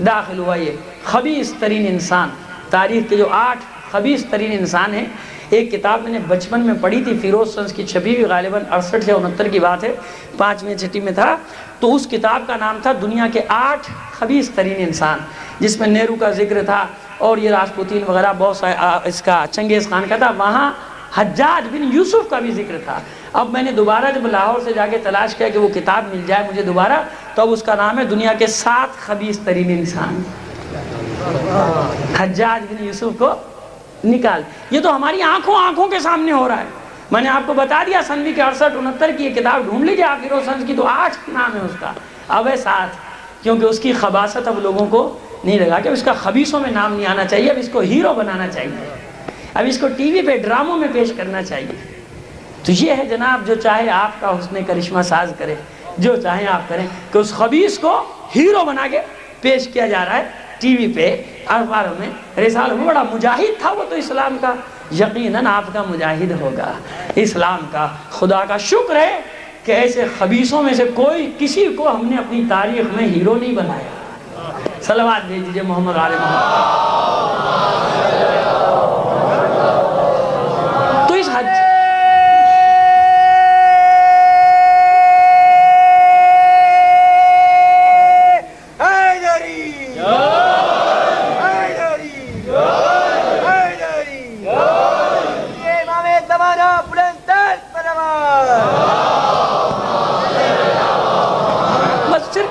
داخل ہوا، یہ خبیث ترین انسان، تاریخ کے جو 8 خبیث ترین انسان ہیں۔ ایک کتاب میں نے بچپن میں پڑھی تھی، فیروز سنس کی چھپی ہوئی، غالباً 68 یا 69 کی بات ہے، 5ویں چھٹی میں تھا، تو اس کتاب کا نام تھا دنیا کے 8 خبیث ترین انسان، جس میں نیرو کا ذکر تھا اور یہ راسپوتین وغیرہ بہت سا، اس کا چنگیز خان کا تھا، وہاں حجاج بن یوسف کا بھی ذکر تھا۔ اب میں نے دوبارہ جب لاہور سے جا کے تلاش کیا کہ وہ کتاب مل جائے مجھے دوبارہ، تو اب اس کا نام ہے دنیا کے 7 خبیث ترین انسان، حجاج بن یوسف کو نکال۔ یہ تو ہماری آنکھوں کے سامنے ہو رہا ہے، میں نے آپ کو بتا دیا سنوی کے 68-69 کی یہ کتاب ڈھونڈ لیجیے آپ، فیروز سنس کی تو 8 نام ہے اس کا، اب ہے 7، کیونکہ اس کی خباثت اب لوگوں کو نہیں لگا کہ اس کا خبیثوں میں نام نہیں آنا چاہیے، اب اس کو ہیرو بنانا چاہیے، اب اس کو ٹی وی پہ ڈراموں میں پیش کرنا چاہیے۔ تو یہ ہے جناب، جو چاہے آپ کا حسن کرشمہ ساز کرے، جو چاہیں آپ کریں، کہ اس خبیث کو ہیرو بنا کے پیش کیا جا رہا ہے ٹی وی پہ، اخباروں میں، رسالوں میں۔ بڑا مجاہد تھا وہ تو اسلام کا، یقیناً آپ کا مجاہد ہوگا اسلام کا۔ خدا کا شکر ہے کہ ایسے خبیثوں میں سے کوئی کسی کو ہم نے اپنی تاریخ میں ہیرو نہیں بنایا۔ صلوات بھیج دیجیے محمد آل محمد۔ تو اس حج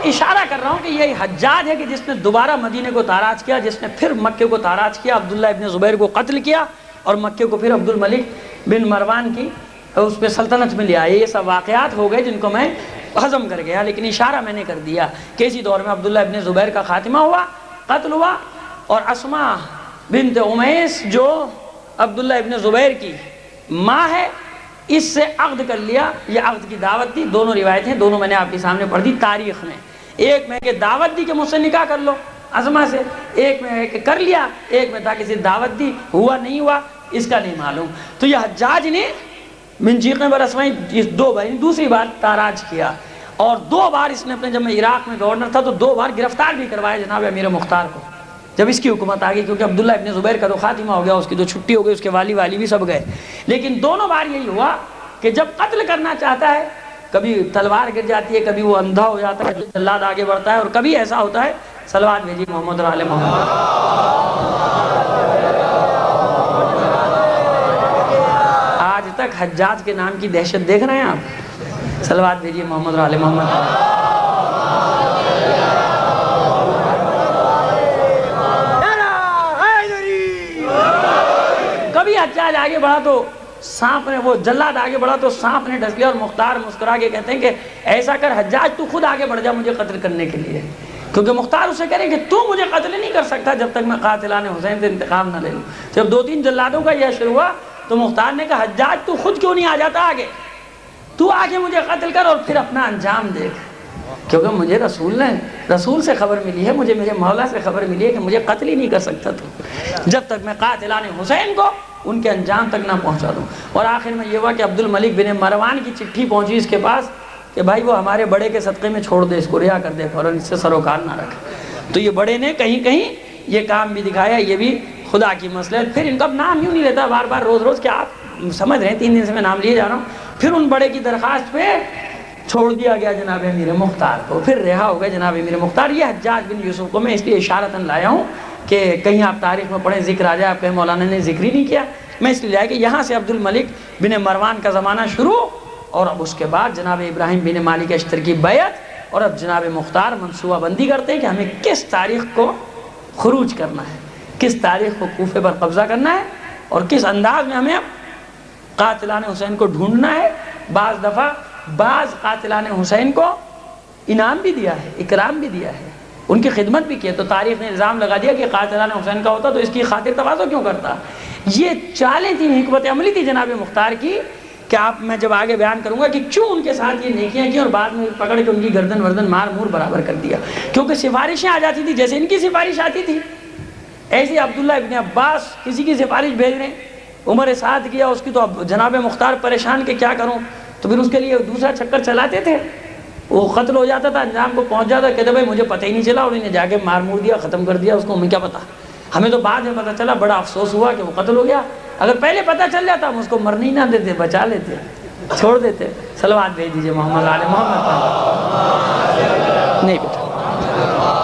اشارہ کر رہا ہوں کہ یہ حجاج ہے کہ جس نے دوبارہ مدینے کو تاراج کیا، جس نے پھر مکے کو تاراج کیا، عبداللہ ابن زبیر کو قتل کیا اور مکے کو پھر عبد الملک بن مروان کی اس پہ سلطنت میں لیا۔ یہ سب واقعات ہو گئے جن کو میں ہضم کر گیا، لیکن اشارہ میں نے کر دیا کہ اسی دور میں عبداللہ ابن زبیر کا خاتمہ ہوا، قتل ہوا، اور اسما بنت امیس جو عبداللہ ابن زبیر کی ماں ہے، اس سے عقد کر لیا، یہ عقد کی دعوت دی۔ دونوں روایتیں، دونوں میں نے آپ کے سامنے پڑھ دی تاریخ میں، ایک میں کہ دعوت دی کہ مجھ سے نکاح کر لو اسما سے، ایک میں ہے کہ کر لیا، ایک میں تھا کسی دعوت دی، ہوا نہیں ہوا اس کا نہیں معلوم۔ تو یہ حجاج نے من چیخیں برسوائیں، اس 2 بار، دوسری بار تاراج کیا، اور 2 بار اس نے اپنے، جب میں عراق میں گورنر تھا تو 2 بار گرفتار بھی کروایا جناب امیر مختار کو، جب اس کی حکومت آ گئی، کیونکہ عبداللہ ابن زبیر کا تو خاتمہ ہو گیا، اس کی تو چھٹی ہو گئی، اس کے والی بھی سب گئے، لیکن دونوں بار یہی ہوا کہ جب قتل کرنا چاہتا ہے، کبھی تلوار گر جاتی ہے، کبھی وہ اندھا ہو جاتا ہے، جلاد آگے بڑھتا ہے، اور کبھی ایسا ہوتا ہے، صلوات بھیجیے محمد اور آل محمد۔ آج تک حجاج کے نام کی دہشت دیکھ رہے ہیں آپ، صلوات بھیجیے محمد اور آل محمد۔ کبھی حجاج آگے بڑھا تو سانپ نے، وہ جلاد آگے بڑھا تو سانپ نے ڈس لیا، اور مختار مسکرا کے کہتے ہیں کہ ایسا کر حجاج تو خود آگے بڑھ جا مجھے قتل کرنے کے لیے، کیونکہ مختار اسے کہہ رہے کہ تو مجھے قتل نہیں کر سکتا جب تک میں قاتلان حسین سے انتقام نہ لے لوں۔ جب 2-3 جلادوں کا یہ شروع ہوا تو مختار نے کہا حجاج تو خود کیوں نہیں آ جاتا آگے، تو آگے مجھے قتل کر اور پھر اپنا انجام دیکھ، کیونکہ مجھے رسول سے خبر ملی ہے، مجھے میرے مولا سے خبر ملی ہے کہ مجھے قتل ہی نہیں کر سکتا تو جب تک میں قاتلان حسین کو ان کے انجام تک نہ پہنچا دوں۔ اور آخر میں یہ ہوا کہ عبد الملک بن مروان کی چٹھی پہنچی اس کے پاس کہ بھائی وہ ہمارے بڑے کے صدقے میں چھوڑ دے، اس کو رہا کر دے فوراً، اس سے سروکار نہ رکھ۔ تو یہ بڑے نے کہیں کہیں یہ کام بھی دکھایا، یہ بھی خدا کی مصلحت۔ پھر ان کا نام یوں نہیں لیتا بار بار روز کہ آپ سمجھ رہے ہیں 3 دن سے میں نام لیے جا رہا ہوں۔ پھر ان بڑے کی درخواست پہ چھوڑ دیا گیا جناب امیر مختار کو، پھر رہا ہو گئے جناب امیر مختار۔ یہ حجاج بن یوسف کو میں اس لیے اشارتاً لایا ہوں کہ کہیں آپ تاریخ میں پڑھیں ذکر آ جائے، آپ کہیں مولانا نے ذکر ہی نہیں کیا، میں اس لیے لایا کہ یہاں سے عبد الملک بن مروان کا زمانہ شروع، اور اب اس کے بعد جناب ابراہیم بن مالک اشتر کی بیعت، اور اب جناب مختار منصوبہ بندی کرتے ہیں کہ ہمیں کس تاریخ کو خروج کرنا ہے، کس تاریخ کو کوفے پر قبضہ کرنا ہے، اور کس انداز میں ہمیں قاتلان حسین کو ڈھونڈنا ہے۔ بعض قاتلان حسین کو انعام بھی دیا ہے، اکرام بھی دیا ہے، ان کی خدمت بھی کی ہے، تو تاریخ نے الزام لگا دیا کہ قاتلان حسین کا ہوتا تو اس کی خاطر تواضع کیوں کرتا۔ یہ چالیں تھیں، حکمت عملی تھی جناب مختار کی، کہ آپ میں جب آگے بیان کروں گا کہ کیوں ان کے ساتھ یہ نیکیاں کی اور بعد میں پکڑ کے ان کی گردن وردن مار مور برابر کر دیا، کیونکہ سفارشیں آ جاتی تھی، جیسے ان کی سفارش آتی تھی ایسے عبداللہ ابن عباس کسی کی سفارش بھیج رہے ہیں، عمر سعد کیا اس کی، تو اب جناب مختار پریشان کہ کیا کروں، تو پھر اس کے لیے دوسرا چکر چلاتے تھے، وہ قتل ہو جاتا تھا، انجام کو پہنچ جاتا، کہتے بھائی مجھے پتہ ہی نہیں چلا، اور انہیں جا کے مار مور دیا، ختم کر دیا اس کو، ہمیں کیا پتا، ہمیں تو بعد میں پتہ چلا، بڑا افسوس ہوا کہ وہ قتل ہو گیا، اگر پہلے پتہ چل جاتا ہم اس کو مرنے ہی نہ دیتے، بچا لیتے، چھوڑ دیتے۔ صلوات بھیج دیجئے محمد آل محمد پر۔ نہیں بیٹا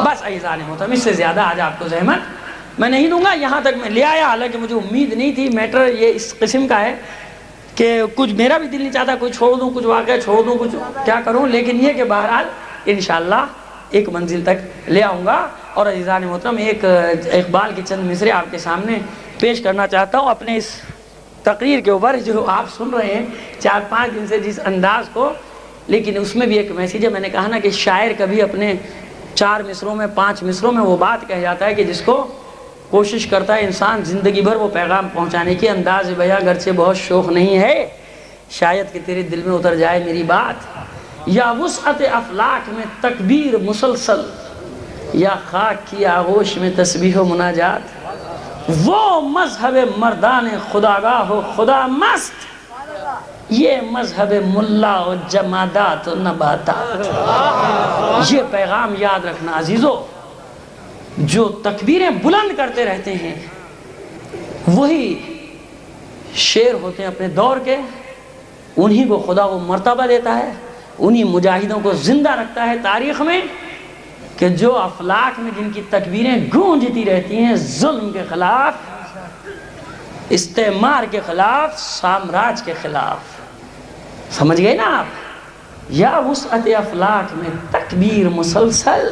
بس ایزان محترم، اس سے زیادہ آج آپ کو زحمت میں نہیں دوں گا، یہاں تک میں لے آیا، حالانکہ مجھے امید نہیں تھی، میٹر یہ اس قسم کا ہے کہ کچھ میرا بھی دل نہیں چاہتا کچھ چھوڑ دوں، کچھ واقعہ چھوڑ دوں، کچھ کیا کروں، لیکن یہ کہ بہرحال انشاءاللہ ایک منزل تک لے آؤں گا۔ اور عزیزان محترم، ایک اقبال کے چند مصرے آپ کے سامنے پیش کرنا چاہتا ہوں اپنے اس تقریر کے اوپر، جو آپ سن رہے ہیں 4-5 دن سے جس انداز کو، لیکن اس میں بھی ایک میسیج ہے۔ میں نے کہا نا کہ شاعر کبھی اپنے 4 مصروں میں 5 مصروں میں وہ بات کہہ جاتا ہے کہ جس کو کوشش کرتا ہے انسان زندگی بھر وہ پیغام پہنچانے کی۔ انداز بیاں گرچہ بہت شوق نہیں ہے، شاید کہ تیرے دل میں اتر جائے میری بات، یا وسعت افلاک میں تکبیر مسلسل، یا خاک کی آغوش میں تسبیح و مناجات، وہ مذہب مردان خداگاہ ہو خدا مست، یہ مذہب ملا و جمادات و نباتات۔ یہ پیغام یاد رکھنا عزیزو، جو تکبیریں بلند کرتے رہتے ہیں وہی شیر ہوتے ہیں اپنے دور کے، انہی کو خدا وہ مرتبہ دیتا ہے، انہی مجاہدوں کو زندہ رکھتا ہے تاریخ میں، کہ جو افلاک میں جن کی تکبیریں گونجتی رہتی ہیں ظلم کے خلاف، استعمار کے خلاف، سامراج کے خلاف۔ سمجھ گئے نا آپ؟ یا وسعت افلاک میں تکبیر مسلسل،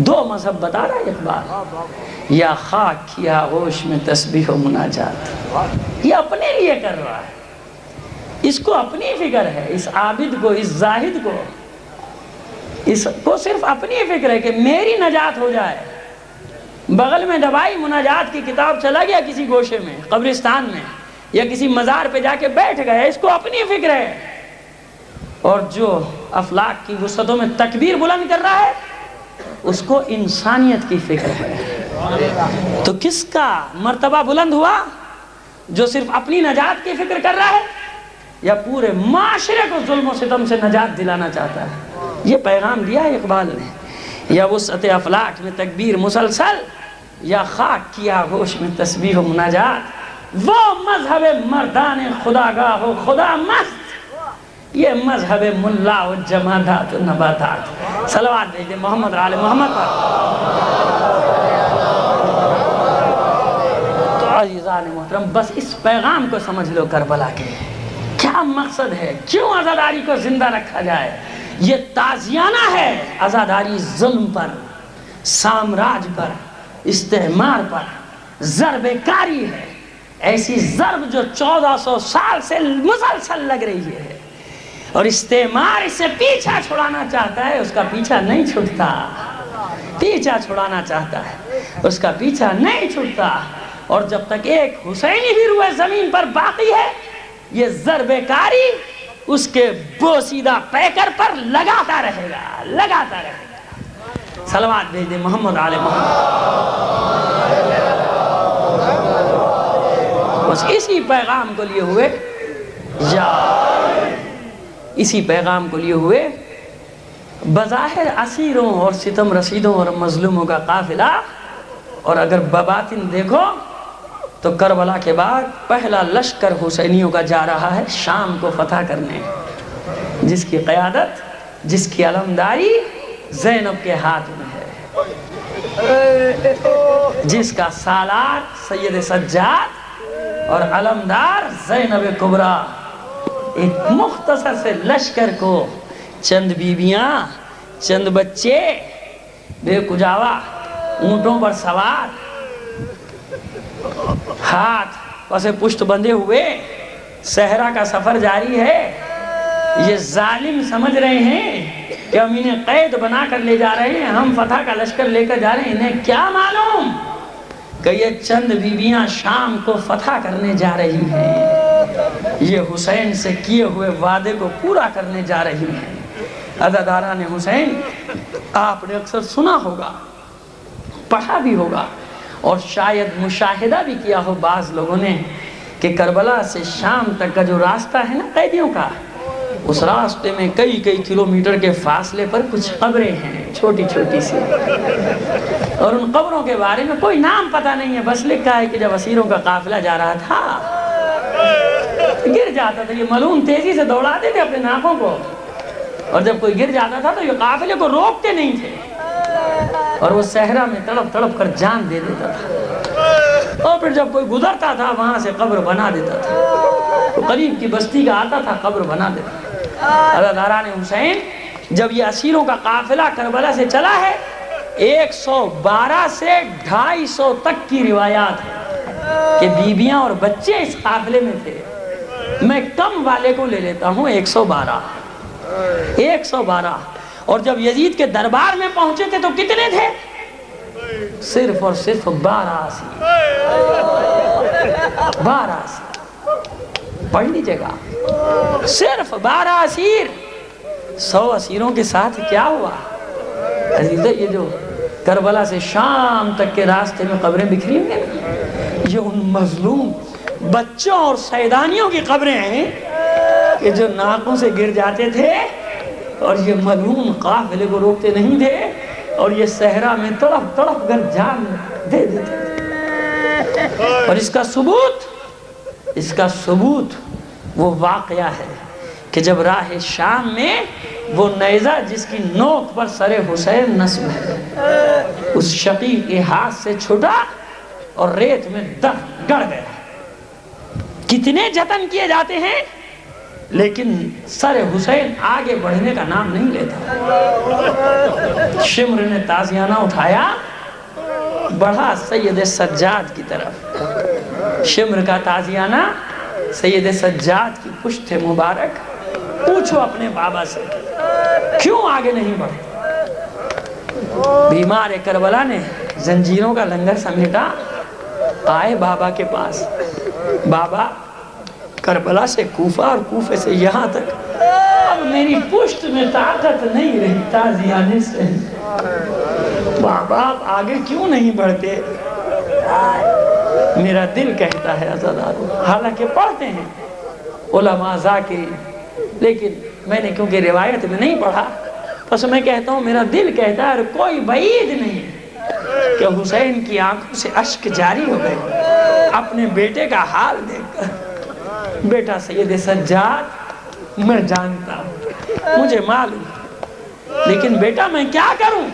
2 مذہب بتا رہا ہے اقبال، یا خاک کی آغوش میں تسبیح و مناجات۔ یہ اپنے لیے کر رہا ہے، اس کو اپنی فکر ہے، اس عابد کو، اس زاہد کو، اس کو صرف اپنی فکر ہے کہ میری نجات ہو جائے۔ بغل میں دبائی مناجات کی کتاب، چلا گیا کسی گوشے میں، قبرستان میں، یا کسی مزار پہ جا کے بیٹھ گیا، اس کو اپنی فکر ہے۔ اور جو افلاک کی وسعتوں میں تکبیر بلند کر رہا ہے اس کو انسانیت کی فکر ہے۔ تو کس کا مرتبہ بلند ہوا؟ جو صرف اپنی نجات کی فکر کر رہا ہے، یا پورے معاشرے کو ظلم و ستم سے نجات دلانا چاہتا ہے؟ یہ پیغام دیا ہے اقبال نے، یا وسعت افلاک میں تکبیر مسلسل، یا خاک کی آغوش میں تسبیح و مناجات، وہ مذہب مردان خداگاہ ہو خدا مست، یہ مذہب ملا و جمادات و نباتات۔ صلوات بھیج دیں محمد آل محمد پر۔ تو عزیزان محترم، بس اس پیغام کو سمجھ لو کربلا کے کیا مقصد ہے، کیوں عزاداری کو زندہ رکھا جائے۔ یہ تازیانہ ہے عزاداری ظلم پر، سامراج پر، استعمار پر، ضرب کاری ہے، ایسی ضرب جو 1400 سال سے مسلسل لگ رہی ہے، اور استعمار اسے پیچھا چھڑانا چاہتا ہے، اس کا پیچھا نہیں چھوٹتا، پیچھا چھڑانا چاہتا ہے، اس کا پیچھا نہیں چھوٹتا، اور جب تک ایک حسینی بھی روئے زمین پر باقی ہے، یہ ضرب کاری اس کے بوسیدہ پیکر پر لگاتا رہے گا، لگاتا رہے گا۔ صلوات بھیج دیں محمد آل محمد۔ بس اسی پیغام کو لیے ہوئے اسی پیغام کو لیے ہوئے بظاہر اسیروں اور ستم رسیدوں اور مظلوموں کا قافلہ، اور اگر بباطن دیکھو تو کربلا کے بعد پہلا لشکر حسینیوں کا جا رہا ہے شام کو فتح کرنے، جس کی قیادت، جس کی علمداری زینب کے ہاتھ میں ہے، جس کا سالار سید سجاد اور علمدار زینب کبریٰ۔ ایک مختصر سے لشکر کو چند بیویاں، چند بچے، بے کجاوا اونٹوں پر سوار، ہاتھ پسے پشت بندھے ہوئے صحرا کا سفر جاری ہے۔ یہ ظالم سمجھ رہے ہیں کہ ہم انہیں قید بنا کر لے جا رہے ہیں، ہم فتح کا لشکر لے کر جا رہے ہیں، انہیں کیا معلوم کہ یہ چند بیویاں شام کو فتح کرنے جا رہی ہیں، یہ حسین سے کیے ہوئے وعدے کو پورا کرنے جا رہی ہیں۔ عزاداران حسین، آپ نے اکثر سنا ہوگا، پڑھا بھی ہوگا، اور شاید مشاہدہ بھی کیا ہو بعض لوگوں نے کہ کربلا سے شام تک کا جو راستہ ہے نا قیدیوں کا، اس راستے میں کئی کلومیٹر کے فاصلے پر کچھ قبریں ہیں چھوٹی چھوٹی سی، اور ان قبروں کے بارے میں کوئی نام پتہ نہیں ہے، بس لکھا ہے کہ جب اسیروں کا قافلہ جا رہا تھا گر جاتا تھا، یہ ملعون تیزی سے دوڑاتے تھے اپنے ناکوں کو، اور جب کوئی گر جاتا تھا تو یہ قافلے کو روکتے نہیں تھے، اور وہ صحرا میں تڑپ تڑپ کر جان دے دیتا تھا، اور پھر جب کوئی گزرتا تھا وہاں سے قبر بنا دیتا تھا، تو قریب کی بستی کا آتا تھا قبر بنا دیتا تھا۔ عزاداران حسین، جب یہ اسیروں کا قافلہ کربلا سے چلا ہے، 112 سے 250 تک کی روایات ہے کہ بیویاں اور بچے اس قافلے میں تھے۔ میں کم والے کو لے لیتا ہوں 112، اور جب یزید کے دربار میں پہنچے تھے تو کتنے تھے؟ صرف اور صرف 12 اسیر، 12 اسیر، پڑھ لیجئے گا، صرف 12 اسیر۔ 100 اسیروں کے ساتھ کیا ہوا عزیزہ؟ یہ جو کربلا سے شام تک کے راستے میں قبریں بکھری ہوئی ہیں، یہ ان مظلوم بچوں اور سیدانیوں کی قبریں ہیں کہ جو ناکوں سے گر جاتے تھے، اور یہ ملعون قافلے کو روکتے نہیں تھے، اور یہ صحرا میں تڑپ تڑپ کر جان دے دیتے تھے۔ اور اس کا ثبوت وہ واقعہ ہے کہ جب راہ شام میں وہ نیزہ جس کی نوک پر سر حسین نصب ہے، اس شقیق کے ہاتھ سے چھٹا اور ریت میں گڑ گیا۔ کتنے جتن کیے جاتے ہیں لیکن سر حسین آگے بڑھنے کا نام نہیں لیتا۔ شمر نے تازیانہ اٹھایا، بڑھا سید سجاد کی طرف۔ شمر کا تازیانہ سید سجاد کی پشت مبارک۔ پوچھو اپنے بابا سے کیوں آگے نہیں بڑھتے؟ بیمار کربلا نے زنجیروں کا لنگر سمیٹا، آئے بابا کے پاس، بابا کربلا سے کوفہ اور کوفے سے یہاں تک اب میری پشت میں طاقت نہیں رہی تازیانے سے، بابا آپ آگے کیوں نہیں بڑھتے؟ میرا دل کہتا ہے عزادارو، حالانکہ پڑھتے ہیں علماء ذاکرین، لیکن میں نے کیونکہ روایت میں نہیں پڑھا، پس میں کہتا ہوں میرا دل کہتا ہے، اور کوئی بعید نہیں کہ حسین کی آنکھوں سے اشک جاری ہو گئے اپنے بیٹے کا حال دیکھ کر۔ بیٹا سید سجاد میں جانتا ہوں، مجھے معلوم، لیکن بیٹا میں کیا کروں؟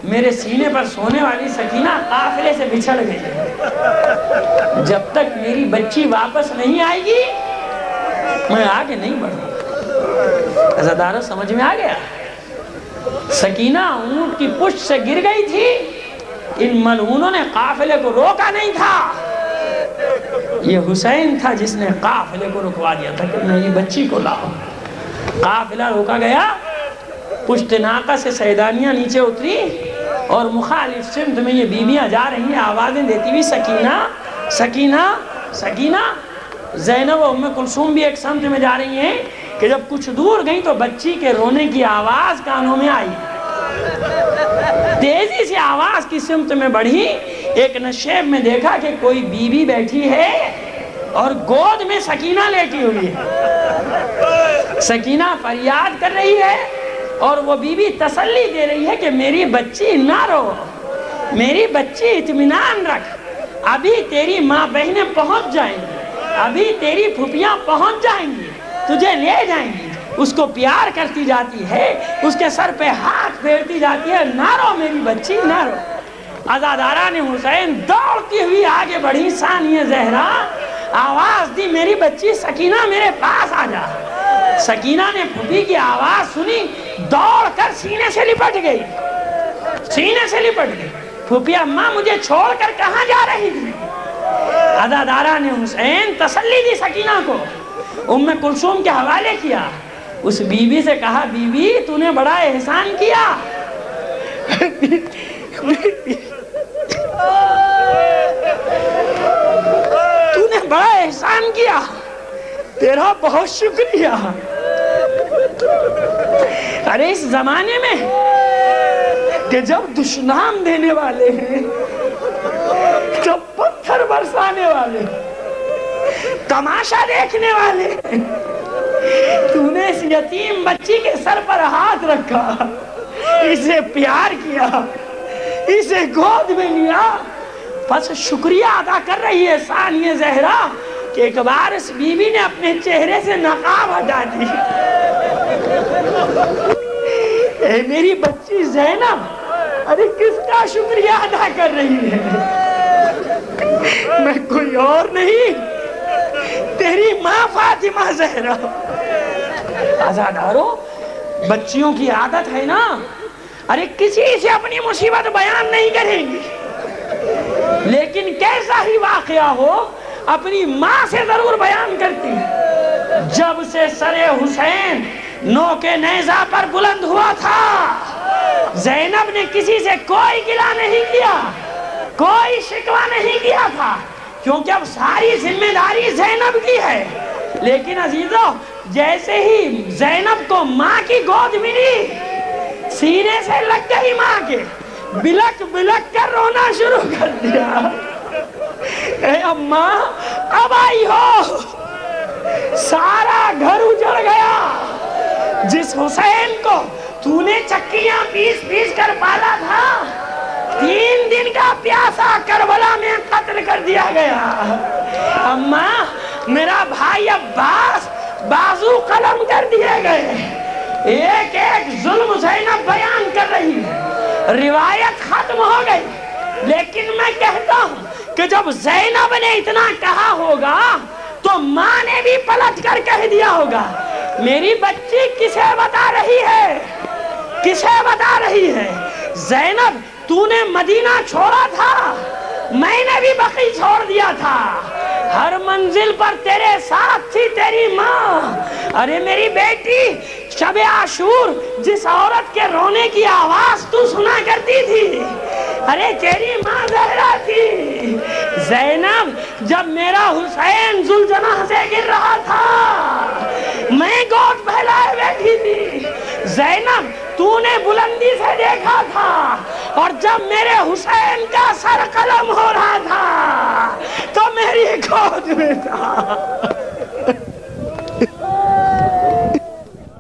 میرے سینے پر سونے والی سکینہ قافلے سے بچھڑ گئی، جب تک میری بچی واپس نہیں آئے گی میں آگے نہیں بڑھوں۔ عزادارو سمجھ میں آ گیا؟ سکینہ اونٹ کی پشت سے گر گئی تھی، ان ملعونوں نے قافلے کو روکا نہیں تھا، یہ حسین تھا جس نے قافلے کو رکوا دیا تھا کہ میری بچی کو لاؤ. قافلہ روکا گیا، پشت ناقہ سے سیدانیاں نیچے اتری اور مخالف سمت میں یہ بیویاں جا رہی ہیں آوازیں دیتی ہوئی سکینہ سکینہ سکینہ. زینب و ام کلثوم بھی ایک سمت میں جا رہی ہیں کہ جب کچھ دور گئیں تو بچی کے رونے کی آواز کانوں میں آئی. تیزی سے آواز کی سمت میں بڑھی، ایک نشیب میں دیکھا کہ کوئی بیوی بیٹھی ہے اور گود میں سکینہ لیٹی ہوئی ہے. سکینہ فریاد کر رہی ہے اور وہ بیوی تسلی دے رہی ہے کہ میری بچی نہ رو، میری بچی اطمینان رکھ، ابھی تیری ماں بہنیں پہنچ جائیں گی، ابھی تیری پھوپھیاں پہنچ جائیں گی، تجھے لے جائیں گی. اس کو پیار کرتی جاتی ہے، اس کے سر پہ ہاتھ پھیرتی جاتی ہے، نہ رو میری بچی نہ رو. عزاداران حسین دوڑتی ہوئی آگے بڑھی، ثانیہ زہرا آواز دی میری بچی سکینہ میرے پاس آ جا. سکینہ نے پھوپھی کی آواز سنی، دوڑ کر سینے سے لپٹ گئی، سینے سے لپٹ گئی. پھوپھی اماں مجھے چھوڑ کر کہاں جا رہی تھی؟ عزاداران حسین تسلی دی سکینہ کو، ام کلثوم کے حوالے کیا. اس بیوی سے کہا بیوی تو نے بڑا احسان کیا، تو نے بڑا احسان کیا، تیرا بہت شکریہ. ارے اس زمانے میں کہ جب دشنام دینے والے ہیں، جب پتھر برسانے والے، تماشا دیکھنے والے، تو نے اس یتیم بچی کے سر پر ہاتھ رکھا، اسے پیار کیا، اسے گود میں لیا. بس شکریہ ادا کر رہی ہے ثانیہ زہرا کہ ایک بار اس بیوی نے اپنے چہرے سے نقاب ہٹا دی. اے میری بچی زینب، ارے کس کا شکریہ ادا کر رہی ہے؟ میں کوئی اور نہیں، تیری ماں فاطمہ زہرا. آزادارو، بچیوں کی عادت ہے نا، ارے کسی سے اپنی مصیبت بیان نہیں کریں گی، لیکن کیسا ہی واقعہ ہو اپنی ماں سے ضرور بیان کرتی. جب سے سر حسین نوک نیزہ پر بلند ہوا تھا، زینب نے کسی سے کوئی گلہ نہیں کیا، کوئی شکوہ نہیں کیا تھا، کیونکہ اب ساری ذمہ داری زینب کی ہے. لیکن عزیزو، جیسے ہی زینب کو ماں کی گود ملی، سینے سے لگ گئی ماں کے، بلک بلک کر رونا شروع کر دیا. اے اماں اب آئی ہو، سارا گھر اجڑ گیا. جس حسین کو تو نے چکیاں پیس پیس کر پالا تھا، 3 دن کا پیاسا کربلا میں قتل کر دیا گیا. اماں میرا بھائی عباس بازو قلم کر دیے گئے. ایک ایک ظلم زینب بیان کر رہی ہے، روایت ختم ہو گئی. لیکن میں کہتا ہوں کہ جب زینب نے اتنا کہا ہوگا تو ماں نے بھی پلٹ کر کہہ دیا ہوگا. میری بچی کسے بتا رہی ہے؟ کسے بتا رہی ہے؟ زینب تو نے مدینہ چھوڑا تھا، میں نے بھی بقی چھوڑ دیا تھا، ہر منزل پر تیرے ساتھ تھی تیری ماں. ارے میری بیٹی، شب عاشور جس عورت کے رونے کی آواز تو سنا کرتی تھی، ارے تیری ماں زہرا تھی. زینب، جب میرا حسین ذوالجناح سے گر رہا تھا، میں گود پھیلائے بیٹھی تھی. زینب، تو نے بلندی سے دیکھا تھا، اور جب میرے حسین کا سر قلم ہو رہا تھا تو میری گود میں تھا.